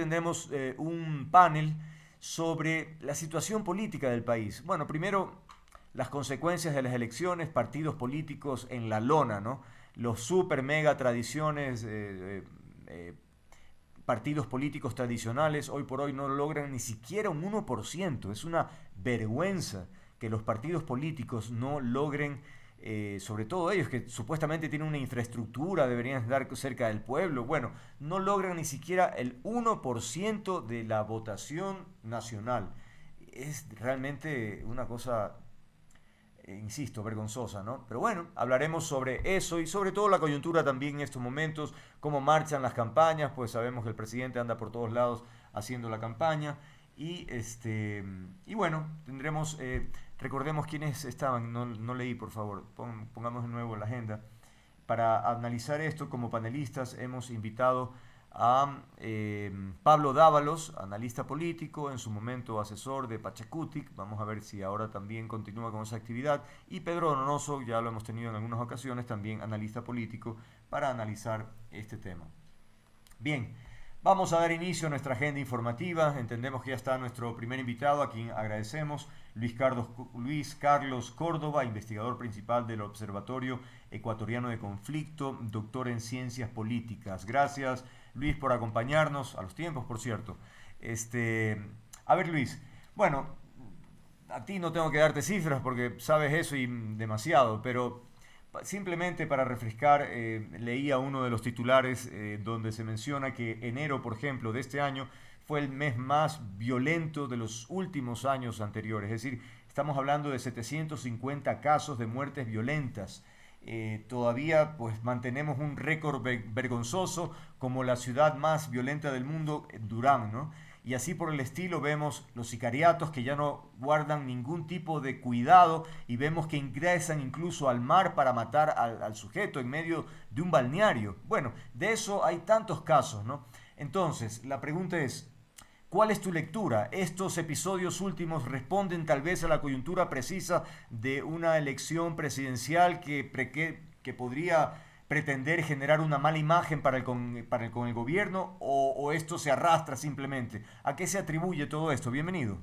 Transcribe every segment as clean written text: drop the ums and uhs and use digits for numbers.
Tendremos un panel sobre la situación política del país. Bueno, primero las consecuencias de las elecciones, partidos políticos en la lona, ¿no? Los super mega tradiciones, partidos políticos tradicionales hoy por hoy no logran ni siquiera un 1%. Es una vergüenza que los partidos políticos no logren, sobre todo ellos que supuestamente tienen una infraestructura, deberían estar cerca del pueblo, bueno, no logran ni siquiera el 1% de la votación nacional. Es realmente una cosa, insisto, vergonzosa, ¿no? Pero bueno, hablaremos sobre eso y sobre todo la coyuntura también en estos momentos, cómo marchan las campañas, pues sabemos que el presidente anda por todos lados haciendo la campaña y bueno, tendremos, recordemos quiénes estaban, no leí por favor, pongamos de nuevo en la agenda. Para analizar esto como panelistas hemos invitado a Pablo Dávalos, analista político, en su momento asesor de Pachacutic, vamos a ver si ahora también continúa con esa actividad, y Pedro Donoso, ya lo hemos tenido en algunas ocasiones, también analista político, para analizar este tema. Bien, vamos a dar inicio a nuestra agenda informativa. Entendemos que ya está nuestro primer invitado, a quien agradecemos, Luis Carlos Córdoba, investigador principal del Observatorio Ecuatoriano de Conflicto, doctor en Ciencias Políticas. Gracias, Luis, por acompañarnos, a los tiempos, por cierto. A ver, Luis, bueno, a ti no tengo que darte cifras porque sabes eso y demasiado, pero simplemente para refrescar, leía uno de los titulares donde se menciona que enero, por ejemplo, de este año fue el mes más violento de los últimos años anteriores. Es decir, estamos hablando de 750 casos de muertes violentas. Todavía pues mantenemos un récord vergonzoso como la ciudad más violenta del mundo, Durán, ¿no? Y así por el estilo vemos los sicariatos que ya no guardan ningún tipo de cuidado y vemos que ingresan incluso al mar para matar al sujeto en medio de un balneario. Bueno, de eso hay tantos casos, ¿no? Entonces, la pregunta es, ¿cuál es tu lectura? ¿Estos episodios últimos responden tal vez a la coyuntura precisa de una elección presidencial que podría pretender generar una mala imagen con el gobierno o esto se arrastra simplemente? ¿A qué se atribuye todo esto? Bienvenido.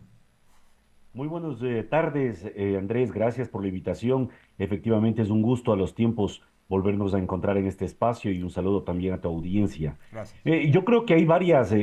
Muy buenas tardes, Andrés. Gracias por la invitación. Efectivamente, es un gusto a los tiempos volvernos a encontrar en este espacio y un saludo también a tu audiencia. Gracias. Yo creo que hay varias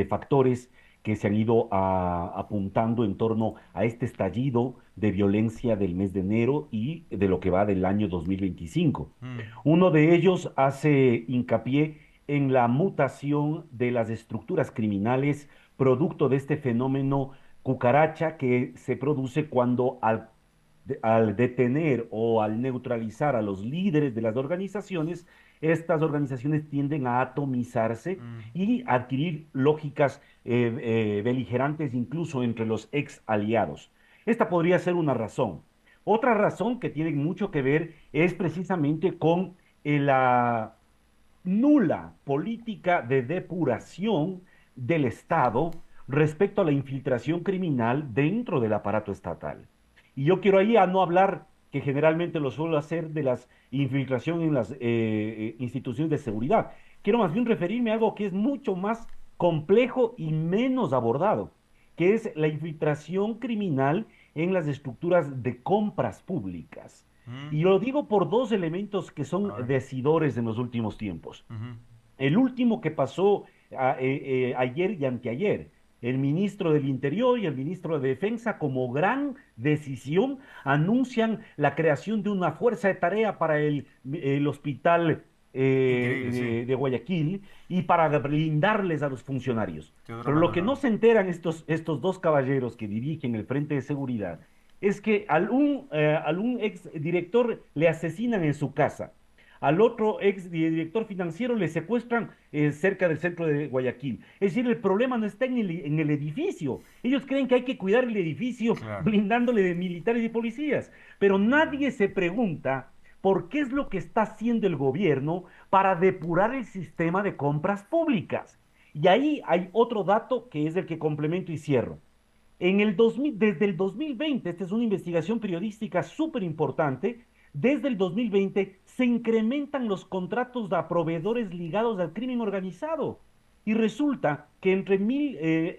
factores que se han ido apuntando en torno a este estallido de violencia del mes de enero y de lo que va del año 2025. Mm, Uno de ellos hace hincapié en la mutación de las estructuras criminales producto de este fenómeno cucaracha que se produce cuando al detener o al neutralizar a los líderes de las organizaciones, estas organizaciones tienden a atomizarse mm, y adquirir lógicas beligerantes incluso entre los ex aliados. Esta podría ser una razón. Otra razón que tiene mucho que ver es precisamente con la nula política de depuración del Estado respecto a la infiltración criminal dentro del aparato estatal. Y yo quiero ahí a no hablar, que generalmente lo suelo hacer, de las infiltración en las instituciones de seguridad. Quiero más bien referirme a algo que es mucho más complejo y menos abordado, que es la infiltración criminal en las estructuras de compras públicas. mm. Y lo digo por dos elementos que son A ver. decidores en los últimos tiempos. Ujú. El último que pasó ayer y anteayer, el ministro del Interior y el ministro de Defensa, como gran decisión, anuncian la creación de una fuerza de tarea para el hospital Increíble, sí. de Guayaquil y para brindarles a los funcionarios. Teodoro Pero lo que no Maldonado. se enteran estos dos caballeros que dirigen el Frente de Seguridad es que a un ex director le asesinan en su casa. Al otro ex director financiero le secuestran cerca del centro de Guayaquil. Es decir, el problema no está en el edificio. Ellos creen que hay que cuidar el edificio Claro. blindándole de militares y policías. Pero nadie se pregunta por qué es lo que está haciendo el gobierno para depurar el sistema de compras públicas. Y ahí hay otro dato que es el que complemento y cierro. Desde el 2020, esta es una investigación periodística súper importante, desde el 2020 se incrementan los contratos a proveedores ligados al crimen organizado. Y resulta que entre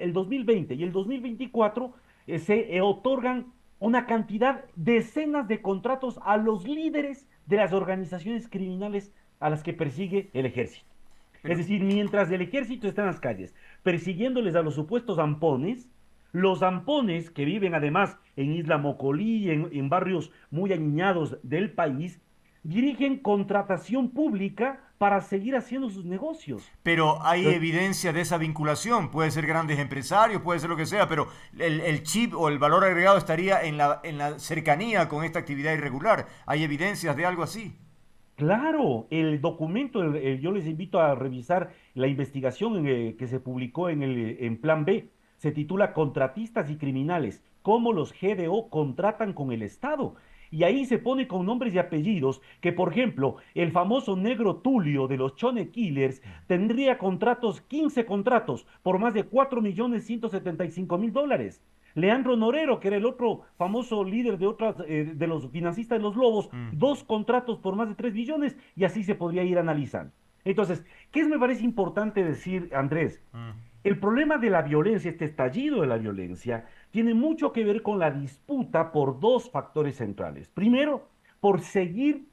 el 2020 y el 2024 se otorgan una cantidad, decenas de contratos a los líderes de las organizaciones criminales a las que persigue el ejército. Es Pero, decir, mientras el ejército está en las calles persiguiéndoles a los supuestos zampones, los zampones que viven además en Isla Mocolí, en barrios muy aniñados del país, dirigen contratación pública para seguir haciendo sus negocios. pero hay Entonces, evidencia de esa vinculación. Puede ser grandes empresarios, puede ser lo que sea, pero el chip o el valor agregado estaría en la cercanía con esta actividad irregular. ¿Hay evidencias de algo así? claro, el documento, yo les invito a revisar la investigación que se publicó en Plan B. Se titula Contratistas y Criminales, cómo los GDO contratan con el Estado. Y ahí se pone con nombres y apellidos que, por ejemplo, el famoso negro Tulio de los Chone Killers tendría contratos, 15 contratos, por más de 4.175.000 dólares. Leandro Norero, que era el otro famoso líder de los financistas de los Lobos, Mm, dos contratos por más de 3 billones y así se podría ir analizando. Entonces, ¿qué me parece importante decir, Andrés? mm. El problema de la violencia, este estallido de la violencia, tiene mucho que ver con la disputa por dos factores centrales. Primero, por seguir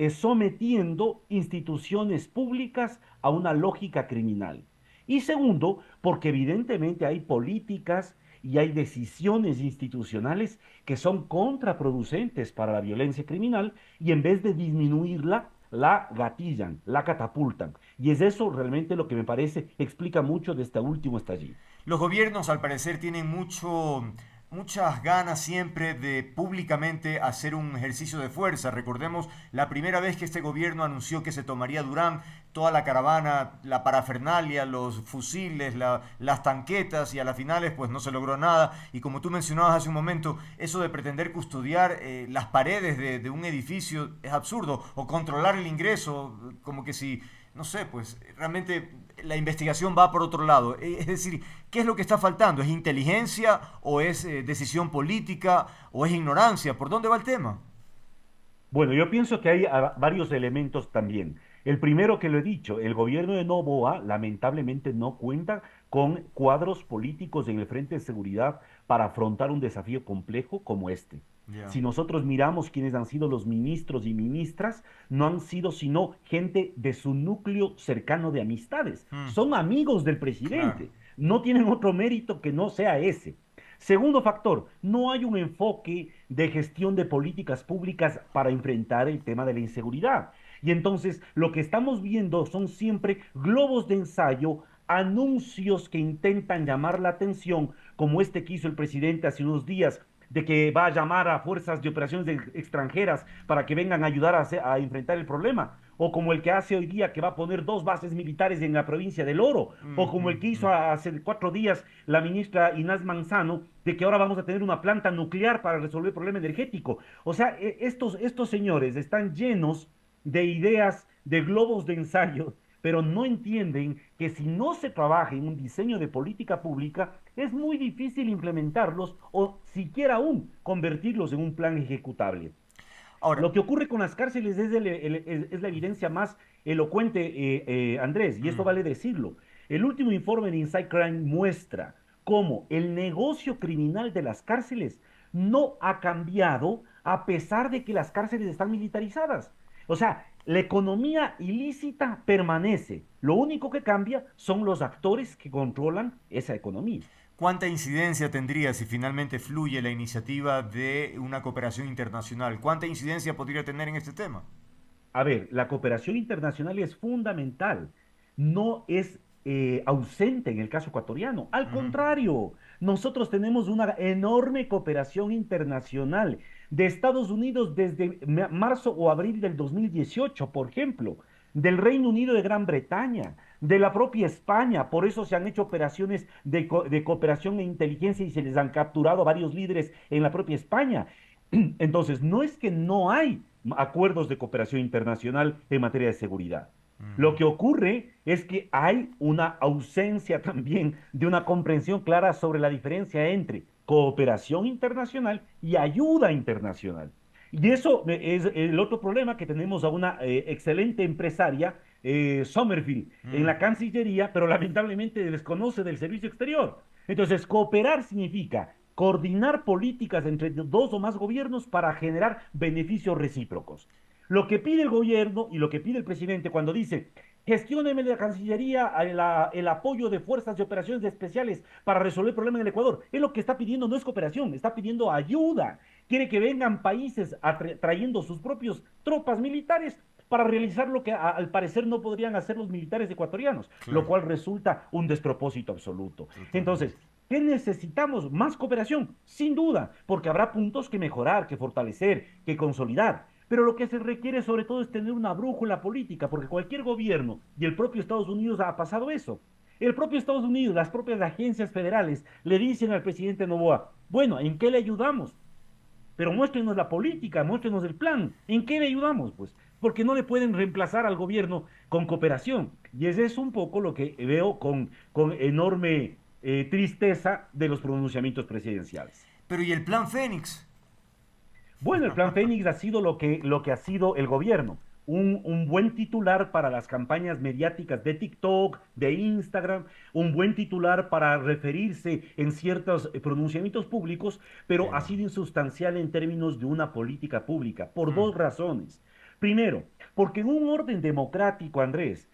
sometiendo instituciones públicas a una lógica criminal. Y segundo, porque evidentemente hay políticas y hay decisiones institucionales que son contraproducentes para la violencia criminal y en vez de disminuirla, la gatillan, la catapultan. Y es eso realmente lo que me parece explica mucho de este último estallido. Los gobiernos, al parecer, tienen muchas ganas siempre de públicamente hacer un ejercicio de fuerza. Recordemos la primera vez que este gobierno anunció que se tomaría Durán, toda la caravana, la parafernalia, los fusiles, las tanquetas, y a las finales pues no se logró nada. Y como tú mencionabas hace un momento, eso de pretender custodiar las paredes de un edificio es absurdo, o controlar el ingreso, como que si no sé, pues realmente la investigación va por otro lado. Es decir, ¿qué es lo que está faltando? ¿Es inteligencia o es decisión política o es ignorancia? ¿Por dónde va el tema? Bueno, yo pienso que hay varios elementos también. El primero que lo he dicho, el gobierno de Noboa lamentablemente no cuenta con cuadros políticos en el frente de seguridad para afrontar un desafío complejo como este. Ya. Si nosotros miramos quiénes han sido los ministros y ministras, no han sido sino gente de su núcleo cercano de amistades. Mm, Son amigos del claro. presidente. No tienen otro mérito que no sea ese. Segundo factor, no hay un enfoque de gestión de políticas públicas para enfrentar el tema de la inseguridad. Y entonces lo que estamos viendo son siempre globos de ensayo, anuncios que intentan llamar la atención, como este que hizo el presidente hace unos días, de que va a llamar a fuerzas de operaciones extranjeras para que vengan a ayudar a enfrentar el problema, o como el que hace hoy día que va a poner dos bases militares en la provincia del Oro, Mm, o como el mm, que hizo mm. hace 4 días la ministra Inés Manzano, de que ahora vamos a tener una planta nuclear para resolver el problema energético. O sea, estos señores están llenos de ideas, de globos de ensayo, pero no entienden que si no se trabaja en un diseño de política pública, es muy difícil implementarlos o siquiera aún convertirlos en un plan ejecutable. Ahora, Lo que ocurre con las cárceles es la evidencia más elocuente, Andrés, y esto mm, vale decirlo. El último informe de Inside Crime muestra cómo el negocio criminal de las cárceles no ha cambiado a pesar de que las cárceles están militarizadas. O sea, la economía ilícita permanece. Lo único que cambia son los actores que controlan esa economía. ¿cuánta incidencia tendría si finalmente fluye la iniciativa de una cooperación internacional? ¿Cuánta incidencia podría tener en este tema? A ver, la cooperación internacional es fundamental, no es ausente en el caso ecuatoriano. Al Ujú. contrario, nosotros tenemos una enorme cooperación internacional de Estados Unidos desde marzo o abril del 2018, por ejemplo, del Reino Unido de Gran Bretaña, de la propia España. Por eso se han hecho operaciones de cooperación e inteligencia y se les han capturado a varios líderes en la propia España. Entonces, no es que no hay acuerdos de cooperación internacional en materia de seguridad. Ujú. Lo que ocurre es que hay una ausencia también de una comprensión clara sobre la diferencia entre cooperación internacional y ayuda internacional. Y eso es el otro problema, que tenemos a una excelente empresaria Sommerfield en Mm, la Cancillería, pero lamentablemente desconoce del servicio exterior. Entonces, cooperar significa coordinar políticas entre dos o más gobiernos para generar beneficios recíprocos. Lo que pide el gobierno y lo que pide el presidente cuando dice, gestióneme de la Cancillería el apoyo de fuerzas y operaciones especiales para resolver el problema en el Ecuador. Es lo que está pidiendo, no es cooperación, está pidiendo ayuda. Quiere que vengan países trayendo sus propios tropas militares para realizar lo que al parecer no podrían hacer los militares ecuatorianos, lo claro, cual resulta un despropósito absoluto. Entonces, totalmente. ¿qué necesitamos? Más cooperación, sin duda, porque habrá puntos que mejorar, que fortalecer, que consolidar. Pero lo que se requiere sobre todo es tener una brújula política, porque cualquier gobierno y el propio Estados Unidos ha pasado eso. El propio Estados Unidos, las propias agencias federales le dicen al presidente Novoa, bueno, ¿en qué le ayudamos? Pero muéstrenos la política, muéstrenos el plan. ¿En qué le ayudamos? Pues porque no le pueden reemplazar al gobierno con cooperación. Y ese es un poco lo que veo con enorme tristeza de los pronunciamientos presidenciales. Pero ¿y el plan Fénix? Bueno, el plan Fénix ha sido lo que ha sido el gobierno. Un buen titular para las campañas mediáticas de TikTok, de Instagram, un buen titular para referirse en ciertos pronunciamientos públicos, pero ha Pero... sido insustancial en términos de una política pública, por mm, dos razones. Primero, porque en un orden democrático, Andrés,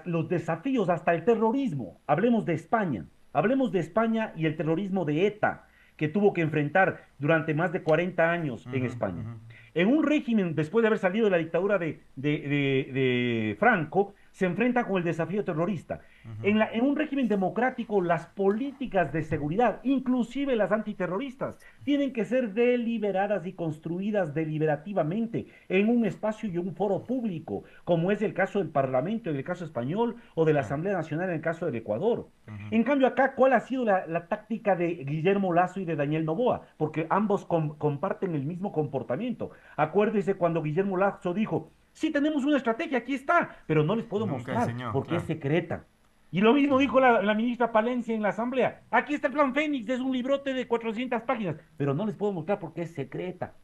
los desafíos hasta el terrorismo, hablemos de España y el terrorismo de ETA, que tuvo que enfrentar durante más de 40 años en ujú, España. ujú, En un régimen, después de haber salido de la dictadura de Franco, se enfrenta con el desafío terrorista. ujú. En un régimen democrático, las políticas de seguridad, inclusive las antiterroristas, tienen que ser deliberadas y construidas deliberativamente en un espacio y un foro público, como es el caso del Parlamento en el caso español o de la Claro. Asamblea Nacional en el caso del Ecuador. Ujú. En cambio, acá, ¿cuál ha sido la táctica de Guillermo Lazo y de Daniel Noboa? Porque ambos comparten el mismo comportamiento. Acuérdese cuando Guillermo Lazo dijo, sí, tenemos una estrategia, aquí está, pero no les puedo Nunca mostrar enseñó, porque es claro. secreta. Y lo mismo Claro. dijo la ministra Palencia en la Asamblea. Aquí está el plan Fénix, es un librote de 400 páginas, pero no les puedo mostrar porque es secreta.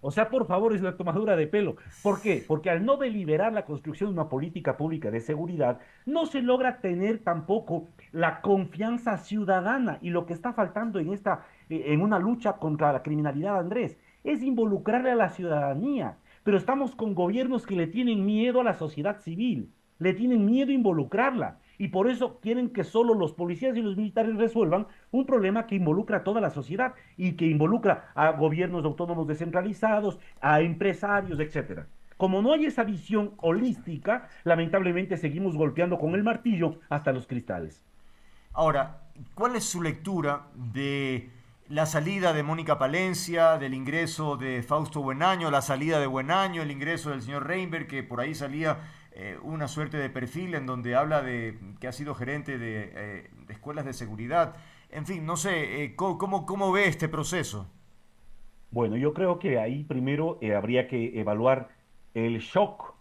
O sea, por favor, es una tomadura de pelo. ¿Por qué? Porque al no deliberar la construcción de una política pública de seguridad, no se logra tener tampoco la confianza ciudadana. Y lo que está faltando en una lucha contra la criminalidad, Andrés, es involucrarle a la ciudadanía. Pero estamos con gobiernos que le tienen miedo a la sociedad civil, le tienen miedo a involucrarla. Y por eso quieren que solo los policías y los militares resuelvan un problema que involucra a toda la sociedad y que involucra a gobiernos autónomos descentralizados, a empresarios, etcétera. Como no hay esa visión holística, lamentablemente seguimos golpeando con el martillo hasta los cristales. Ahora, ¿cuál es su lectura de la salida de Mónica Palencia, del ingreso de Fausto Buenaño, la salida de Buenaño, el ingreso del señor Reinberg, que por ahí salía una suerte de perfil en donde habla de que ha sido gerente de escuelas de seguridad? En fin, no sé, ¿cómo ve este proceso? Bueno, yo creo que ahí primero habría que evaluar el shock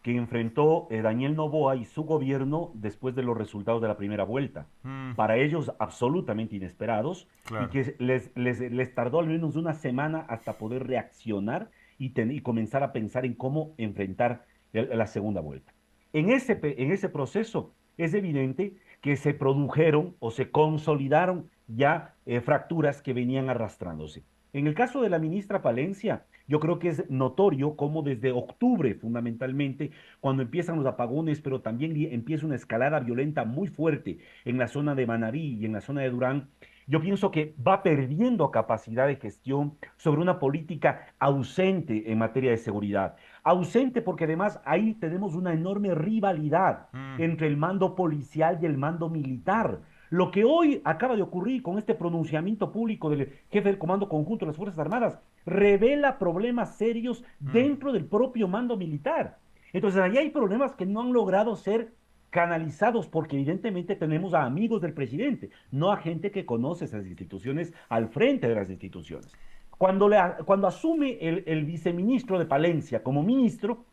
que enfrentó Daniel Noboa y su gobierno después de los resultados de la primera vuelta. Mm, Para ellos absolutamente inesperados y claro. que les tardó al menos una semana hasta poder reaccionar y comenzar a pensar en cómo enfrentar la segunda vuelta. En ese proceso es evidente que se produjeron o se consolidaron ya fracturas que venían arrastrándose. En el caso de la ministra Palencia, yo creo que es notorio cómo desde octubre, fundamentalmente, cuando empiezan los apagones, pero también empieza una escalada violenta muy fuerte en la zona de Manabí y en la zona de Durán, yo pienso que va perdiendo capacidad de gestión sobre una política ausente en materia de seguridad. Ausente porque además ahí tenemos una enorme rivalidad Mm, entre el mando policial y el mando militar. Lo que hoy acaba de ocurrir con este pronunciamiento público del jefe del Comando Conjunto de las Fuerzas Armadas revela problemas serios mm, dentro del propio mando militar. Entonces, ahí hay problemas que no han logrado ser canalizados porque evidentemente tenemos a amigos del presidente, no a gente que conoce esas instituciones al frente de las instituciones. Cuando asume el viceministro de Palencia como ministro,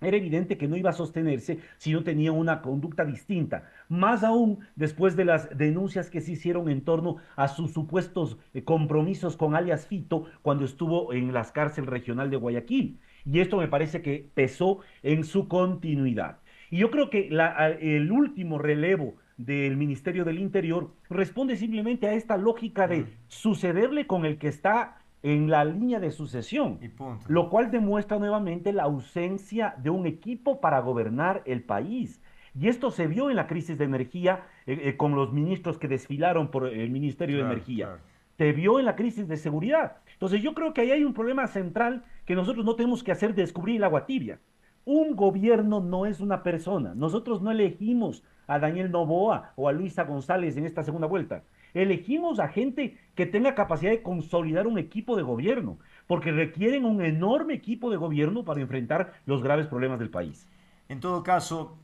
era evidente que no iba a sostenerse si no tenía una conducta distinta, más aún después de las denuncias que se hicieron en torno a sus supuestos compromisos con alias Fito cuando estuvo en la cárcel regional de Guayaquil. Y esto me parece que pesó en su continuidad. Y yo creo que el último relevo del Ministerio del Interior responde simplemente a esta lógica Mm, de sucederle con el que está en la línea de sucesión, y punto. lo cual demuestra nuevamente la ausencia de un equipo para gobernar el país. Y esto se vio en la crisis de energía con los ministros que desfilaron por el Ministerio de Claro, Energía. claro. Se vio en la crisis de seguridad. Entonces yo creo que ahí hay un problema central que nosotros no tenemos que hacer descubrir el agua tibia. Un gobierno no es una persona. Nosotros no elegimos a Daniel Noboa o a Luisa González en esta segunda vuelta. Elegimos a gente que tenga capacidad de consolidar un equipo de gobierno, porque requieren un enorme equipo de gobierno para enfrentar los graves problemas del país. En todo caso,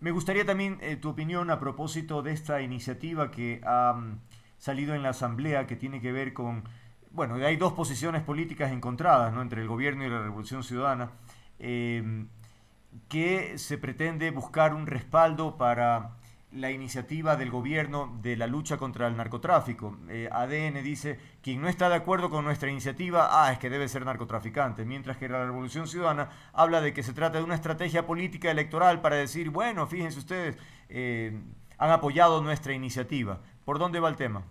me gustaría también tu opinión a propósito de esta iniciativa que ha salido en la Asamblea que tiene que ver con, bueno, hay dos posiciones políticas encontradas, ¿no? Entre el gobierno y la Revolución Ciudadana, eh, que se pretende buscar un respaldo para la iniciativa del gobierno de la lucha contra el narcotráfico. ADN dice, quien no está de acuerdo con nuestra iniciativa, es que debe ser narcotraficante, mientras que la Revolución Ciudadana habla de que se trata de una estrategia política electoral para decir, bueno, fíjense ustedes, han apoyado nuestra iniciativa. ¿Por dónde va el tema?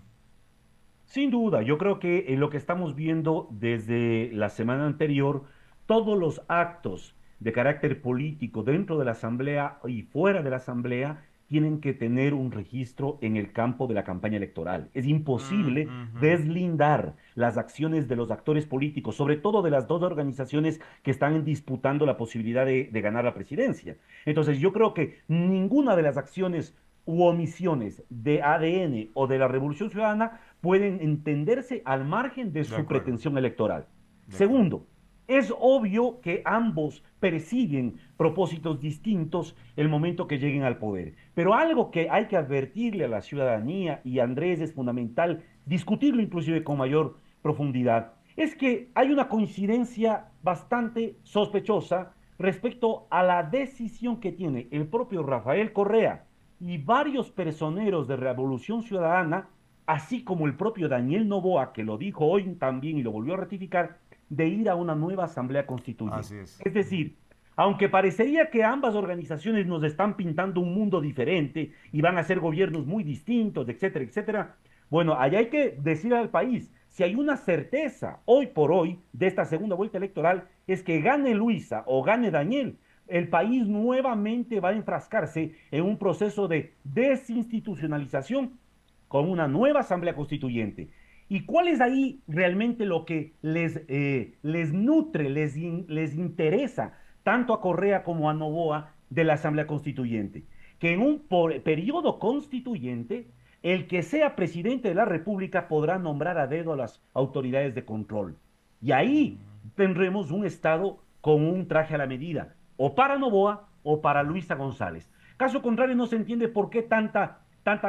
Sin duda, yo creo que en lo que estamos viendo desde la semana anterior, todos los actos de carácter político dentro de la Asamblea y fuera de la Asamblea tienen que tener un registro en el campo de la campaña electoral. Es Mm, imposible ujú. deslindar las acciones de los actores políticos, sobre todo de las dos organizaciones que están disputando la posibilidad de ganar la presidencia. Entonces, yo creo que ninguna de las acciones u omisiones de ADN o de la Revolución Ciudadana pueden entenderse al margen de De su acuerdo, pretensión electoral. de acuerdo. Segundo, es obvio que ambos persiguen propósitos distintos el momento que lleguen al poder, pero algo que hay que advertirle a la ciudadanía, y Andrés es fundamental discutirlo inclusive con mayor profundidad, es que hay una coincidencia bastante sospechosa respecto a la decisión que tiene el propio Rafael Correa y varios personeros de Revolución Ciudadana, así como el propio Daniel Noboa, que lo dijo hoy también y lo volvió a ratificar, de ir a una nueva asamblea Así constituyente. es. Es decir, aunque parecería que ambas organizaciones nos están pintando un mundo diferente y van a ser gobiernos muy distintos, etcétera, etcétera, bueno, allá hay que decir al país, si hay una certeza hoy por hoy de esta segunda vuelta electoral, es que gane Luisa o gane Daniel, el país nuevamente va a enfrascarse en un proceso de desinstitucionalización con una nueva asamblea constituyente. ¿Y cuál es ahí realmente lo que les nutre, les interesa tanto a Correa como a Novoa de la asamblea constituyente? Que en un periodo constituyente, el que sea presidente de la República podrá nombrar a dedo a las autoridades de control. Y ahí tendremos un Estado con un traje a la medida, o para Novoa o para Luisa González. Caso contrario, no se entiende por qué tanta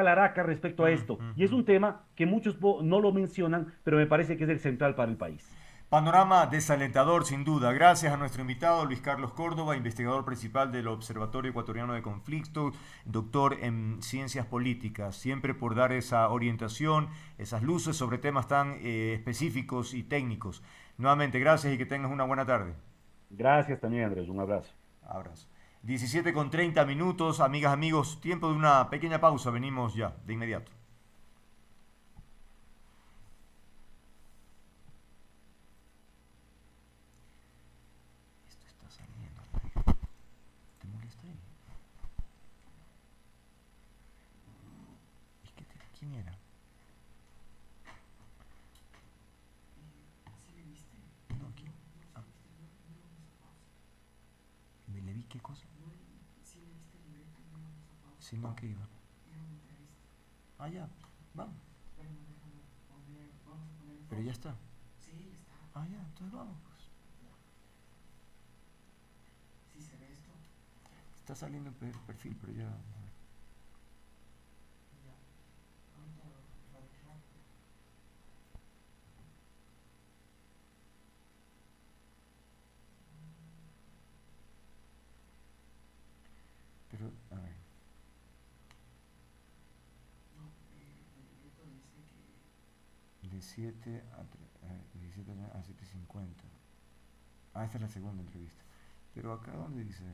laraca respecto a Mm, esto. Y es ujú. un tema que muchos no lo mencionan, pero me parece que es el central para el país. Panorama desalentador, sin duda. Gracias a nuestro invitado Luis Carlos Córdoba, investigador principal del Observatorio Ecuatoriano de Conflicto, doctor en ciencias políticas, siempre por dar esa orientación, esas luces sobre temas tan específicos y técnicos. Nuevamente, gracias y que tengas una buena tarde. Gracias también, Andrés. Un abrazo. Abrazo. 17:30, amigas, amigos, tiempo de una pequeña pausa, venimos ya, de inmediato. Esto está saliendo. ¿Te molesta ahí? ¿Quién era? No, ¿quién? Ah, ¿le vi qué cosa? Si no, ¿qué iba? Ya, vamos. Pero ya está. Ya, entonces vamos, pues. Está saliendo el perfil, pero ya. Pero, a ver. De 7 a 17 a 7:50. Esta es la segunda entrevista. Pero acá, ¿dónde dice?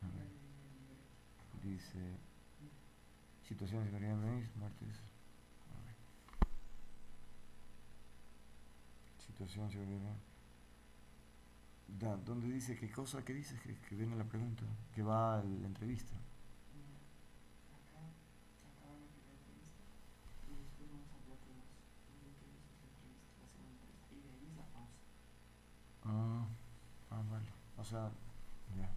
A ver. Dice, situación de seguridad del país, muertes. Situación de seguridad. ¿Dónde dice qué cosa? ¿Qué dice? Que viene la pregunta, que va a la entrevista. Ah, vale. O sea, ya.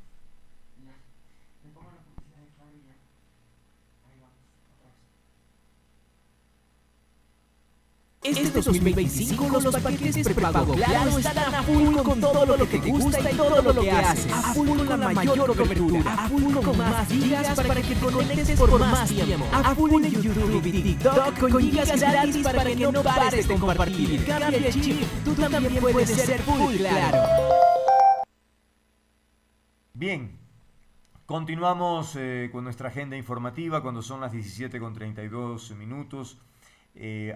Este 2025 los paquetes prepago Claro están a full con todo lo que te gusta y todo lo que haces. A full con la mayor cobertura, a full con más gigas para que te conectes por más tiempo. A full en YouTube y TikTok con gigas gratis para que no pares de compartir. Cambia el chip, tú también puedes ser full Claro. Bien, continuamos con nuestra agenda informativa cuando son las 17:32.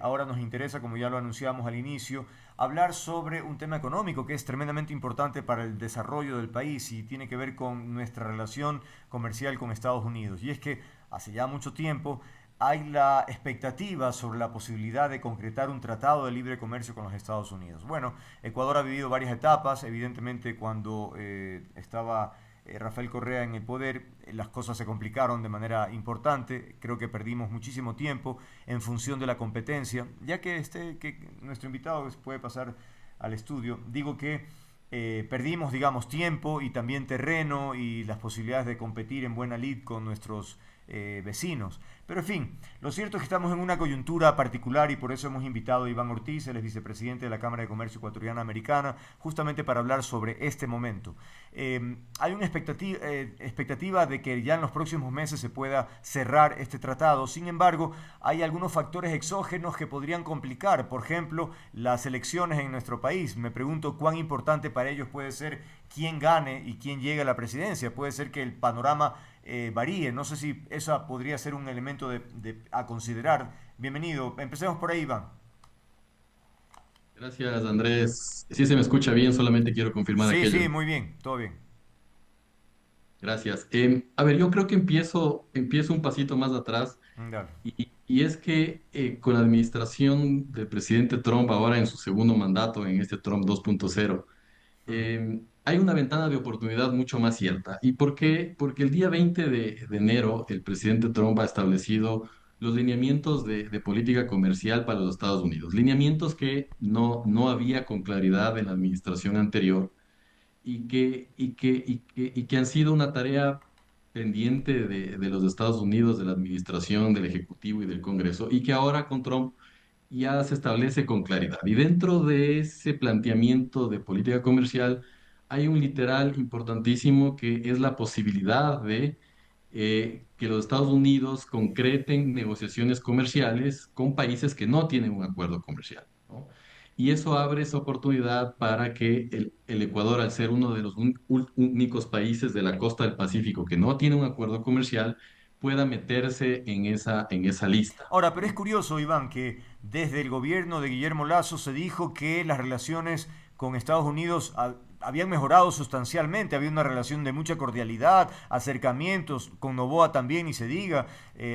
Ahora nos interesa, como ya lo anunciamos al inicio, hablar sobre un tema económico que es tremendamente importante para el desarrollo del país y tiene que ver con nuestra relación comercial con Estados Unidos. Y es que hace ya mucho tiempo hay la expectativa sobre la posibilidad de concretar un tratado de libre comercio con los Estados Unidos. Bueno, Ecuador ha vivido varias etapas, evidentemente cuando estaba Rafael Correa en el poder, las cosas se complicaron de manera importante, creo que perdimos muchísimo tiempo en función de la competencia, ya que nuestro invitado puede pasar al estudio, digo que perdimos, digamos, tiempo y también terreno y las posibilidades de competir en buena lid con nuestros vecinos. Pero en fin, lo cierto es que estamos en una coyuntura particular y por eso hemos invitado a Iván Ortiz, él es vicepresidente de la Cámara de Comercio Ecuatoriana Americana, justamente para hablar sobre este momento. Hay una expectativa de que ya en los próximos meses se pueda cerrar este tratado. Sin embargo, hay algunos factores exógenos que podrían complicar, por ejemplo, las elecciones en nuestro país. Me pregunto cuán importante para ellos puede ser quién gane y quién llegue a la presidencia. Puede ser que el panorama varíe. No sé si eso podría ser un elemento a considerar. Bienvenido. Empecemos por ahí, Iván. Gracias, Andrés. Sí se me escucha bien, solamente quiero confirmar Sí, aquello. sí, muy bien, todo bien. Gracias. A ver, yo creo que empiezo un pasito más atrás Dale. y es que con la administración del presidente Trump ahora en su segundo mandato, en este Trump 2.0, hay una ventana de oportunidad mucho más cierta. ¿Y por qué? Porque el día 20 de enero el presidente Trump ha establecido los lineamientos de política comercial para los Estados Unidos, lineamientos que no había con claridad en la administración anterior y que han sido una tarea pendiente de los Estados Unidos, de la administración, del Ejecutivo y del Congreso, y que ahora con Trump ya se establece con claridad. Y dentro de ese planteamiento de política comercial hay un literal importantísimo que es la posibilidad de que los Estados Unidos concreten negociaciones comerciales con países que no tienen un acuerdo comercial, ¿no? Y eso abre esa oportunidad para que el Ecuador, al ser uno de los únicos países de la costa del Pacífico que no tiene un acuerdo comercial, pueda meterse en esa lista, Ahora, pero es ¿no? curioso, Iván, que desde el gobierno de Guillermo Lasso se dijo que las relaciones con Estados Unidos habían mejorado sustancialmente, había una relación de mucha cordialidad, acercamientos, con Noboa también, y se diga,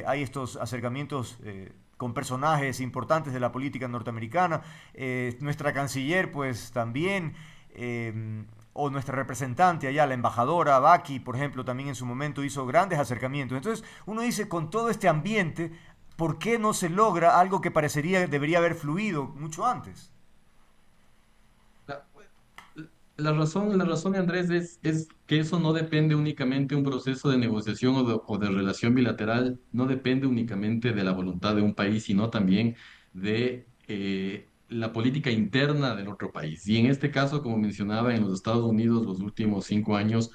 hay estos acercamientos con personajes importantes de la política norteamericana, nuestra canciller pues también, o nuestra representante allá, la embajadora Baki, por ejemplo, también en su momento hizo grandes acercamientos. Entonces uno dice, con todo este ambiente, ¿por qué no se logra algo que parecería debería haber fluido mucho antes? La, la razón, Andrés, es que eso no depende únicamente de un proceso de negociación o de relación bilateral, no depende únicamente de la voluntad de un país, sino también de la política interna del otro país. Y en este caso, como mencionaba, en los Estados Unidos los últimos 5 años,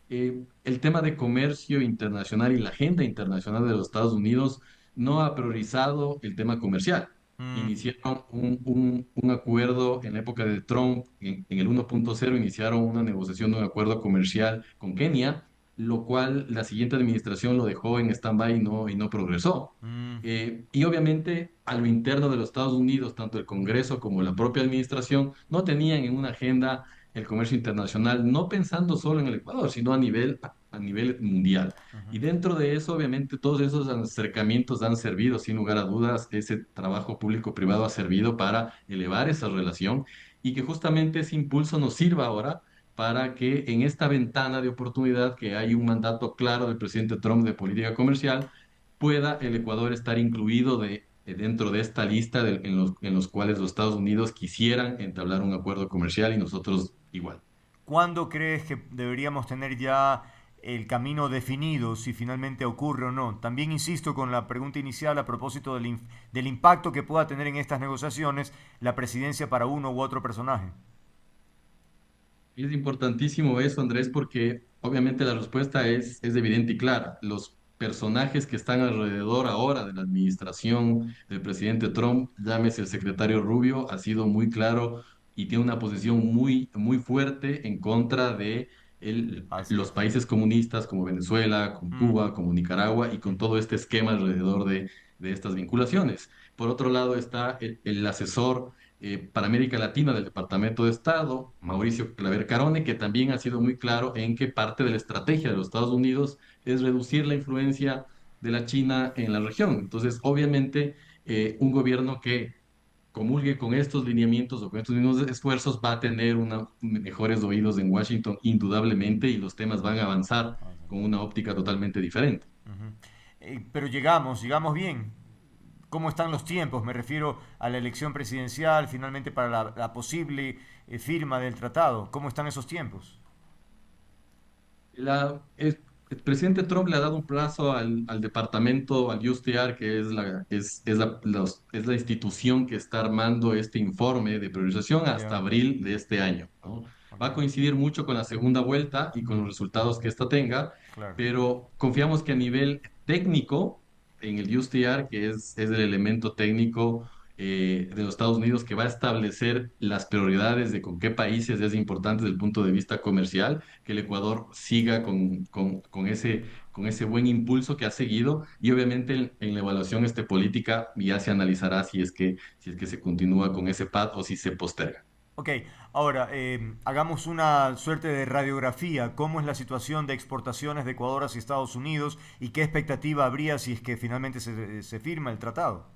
el tema de comercio internacional y la agenda internacional de los Estados Unidos no ha priorizado el tema comercial. Mm, Iniciaron un acuerdo en la época de Trump, en el 1.0 iniciaron una negociación de un acuerdo comercial con Kenia, lo cual la siguiente administración lo dejó en stand-by y no progresó. mm, Y obviamente a lo interno de los Estados Unidos, tanto el Congreso como la propia administración no tenían en una agenda el comercio internacional, no pensando solo en el Ecuador, sino a nivel a nivel mundial. Y Ujú. dentro de eso, obviamente, todos esos acercamientos han servido, sin lugar a dudas, ese trabajo público-privado ha servido para elevar esa relación y que justamente ese impulso nos sirva ahora para que en esta ventana de oportunidad que hay un mandato claro del presidente Trump de política comercial, pueda el Ecuador estar incluido dentro de esta lista en los cuales los Estados Unidos quisieran entablar un acuerdo comercial y nosotros igual. ¿Cuándo crees que deberíamos tener ya el camino definido, si finalmente ocurre o no? También insisto con la pregunta inicial a propósito del impacto que pueda tener en estas negociaciones la presidencia para uno u otro personaje. Y es importantísimo eso, Andrés, porque obviamente la respuesta es evidente y clara. Los personajes que están alrededor ahora de la administración del presidente Trump, llámese el secretario Rubio, ha sido muy claro y tiene una posición muy fuerte en contra de Así los es. países comunistas como Venezuela, como Ujú. Cuba, como Nicaragua y con todo este esquema alrededor de estas vinculaciones. Por otro lado está el asesor para América Latina del Departamento de Estado, Mauricio Claver Carone, que también ha sido muy claro en que parte de la estrategia de los Estados Unidos es reducir la influencia de la China en la región. Entonces, obviamente, un gobierno que comulgue con estos lineamientos o con estos mismos esfuerzos va a tener mejores oídos en Washington, indudablemente, y los temas van a avanzar con una óptica totalmente diferente. Ujú. Pero llegamos bien. ¿Cómo están los tiempos? Me refiero a la elección presidencial, finalmente para la posible firma del tratado. ¿Cómo están esos tiempos? El presidente Trump le ha dado un plazo al departamento, al USTR, que es la institución que está armando este informe de priorización hasta Ya, abril de este año, ¿no? ok, Va a coincidir mucho con la segunda vuelta y con los resultados que ésta tenga, claro. pero confiamos que a nivel técnico, en el USTR, que es el elemento técnico de los Estados Unidos que va a establecer las prioridades de con qué países es importante desde el punto de vista comercial, que el Ecuador siga con ese buen impulso que ha seguido y obviamente en la evaluación política ya se analizará si es que se continúa con ese path o si se posterga. Ok, ahora hagamos una suerte de radiografía. ¿Cómo es la situación de exportaciones de Ecuador hacia Estados Unidos y qué expectativa habría si es que finalmente se firma el tratado?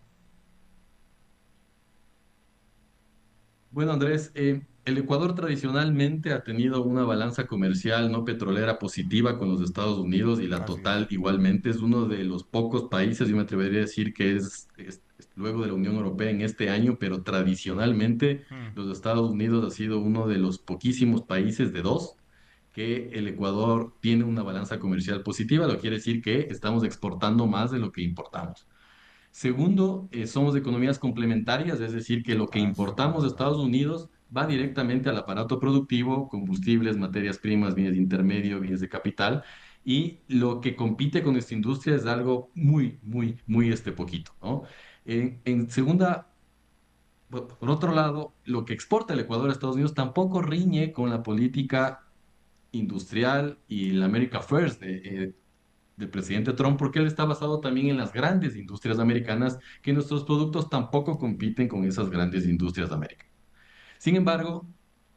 Bueno, Andrés, el Ecuador tradicionalmente ha tenido una balanza comercial no petrolera positiva con los Estados Unidos y la Así es. total igualmente es uno de los pocos países, yo me atrevería a decir que es luego de la Unión Europea en este año, pero tradicionalmente Mm, los Estados Unidos ha sido uno de los poquísimos países de dos que el Ecuador tiene una balanza comercial positiva, lo que quiere decir que estamos exportando más de lo que importamos. Segundo, somos economías complementarias, es decir, que lo que importamos de seguro. Estados Unidos va directamente al aparato productivo, combustibles, materias primas, bienes de intermedio, bienes de capital, y lo que compite con esta industria es algo muy poquito, ¿no? En segunda, por otro lado, lo que exporta el Ecuador a Estados Unidos tampoco riñe con la política industrial y la America First del presidente Trump, porque él está basado también en las grandes industrias americanas, que nuestros productos tampoco compiten con esas grandes industrias americanas. Sin embargo,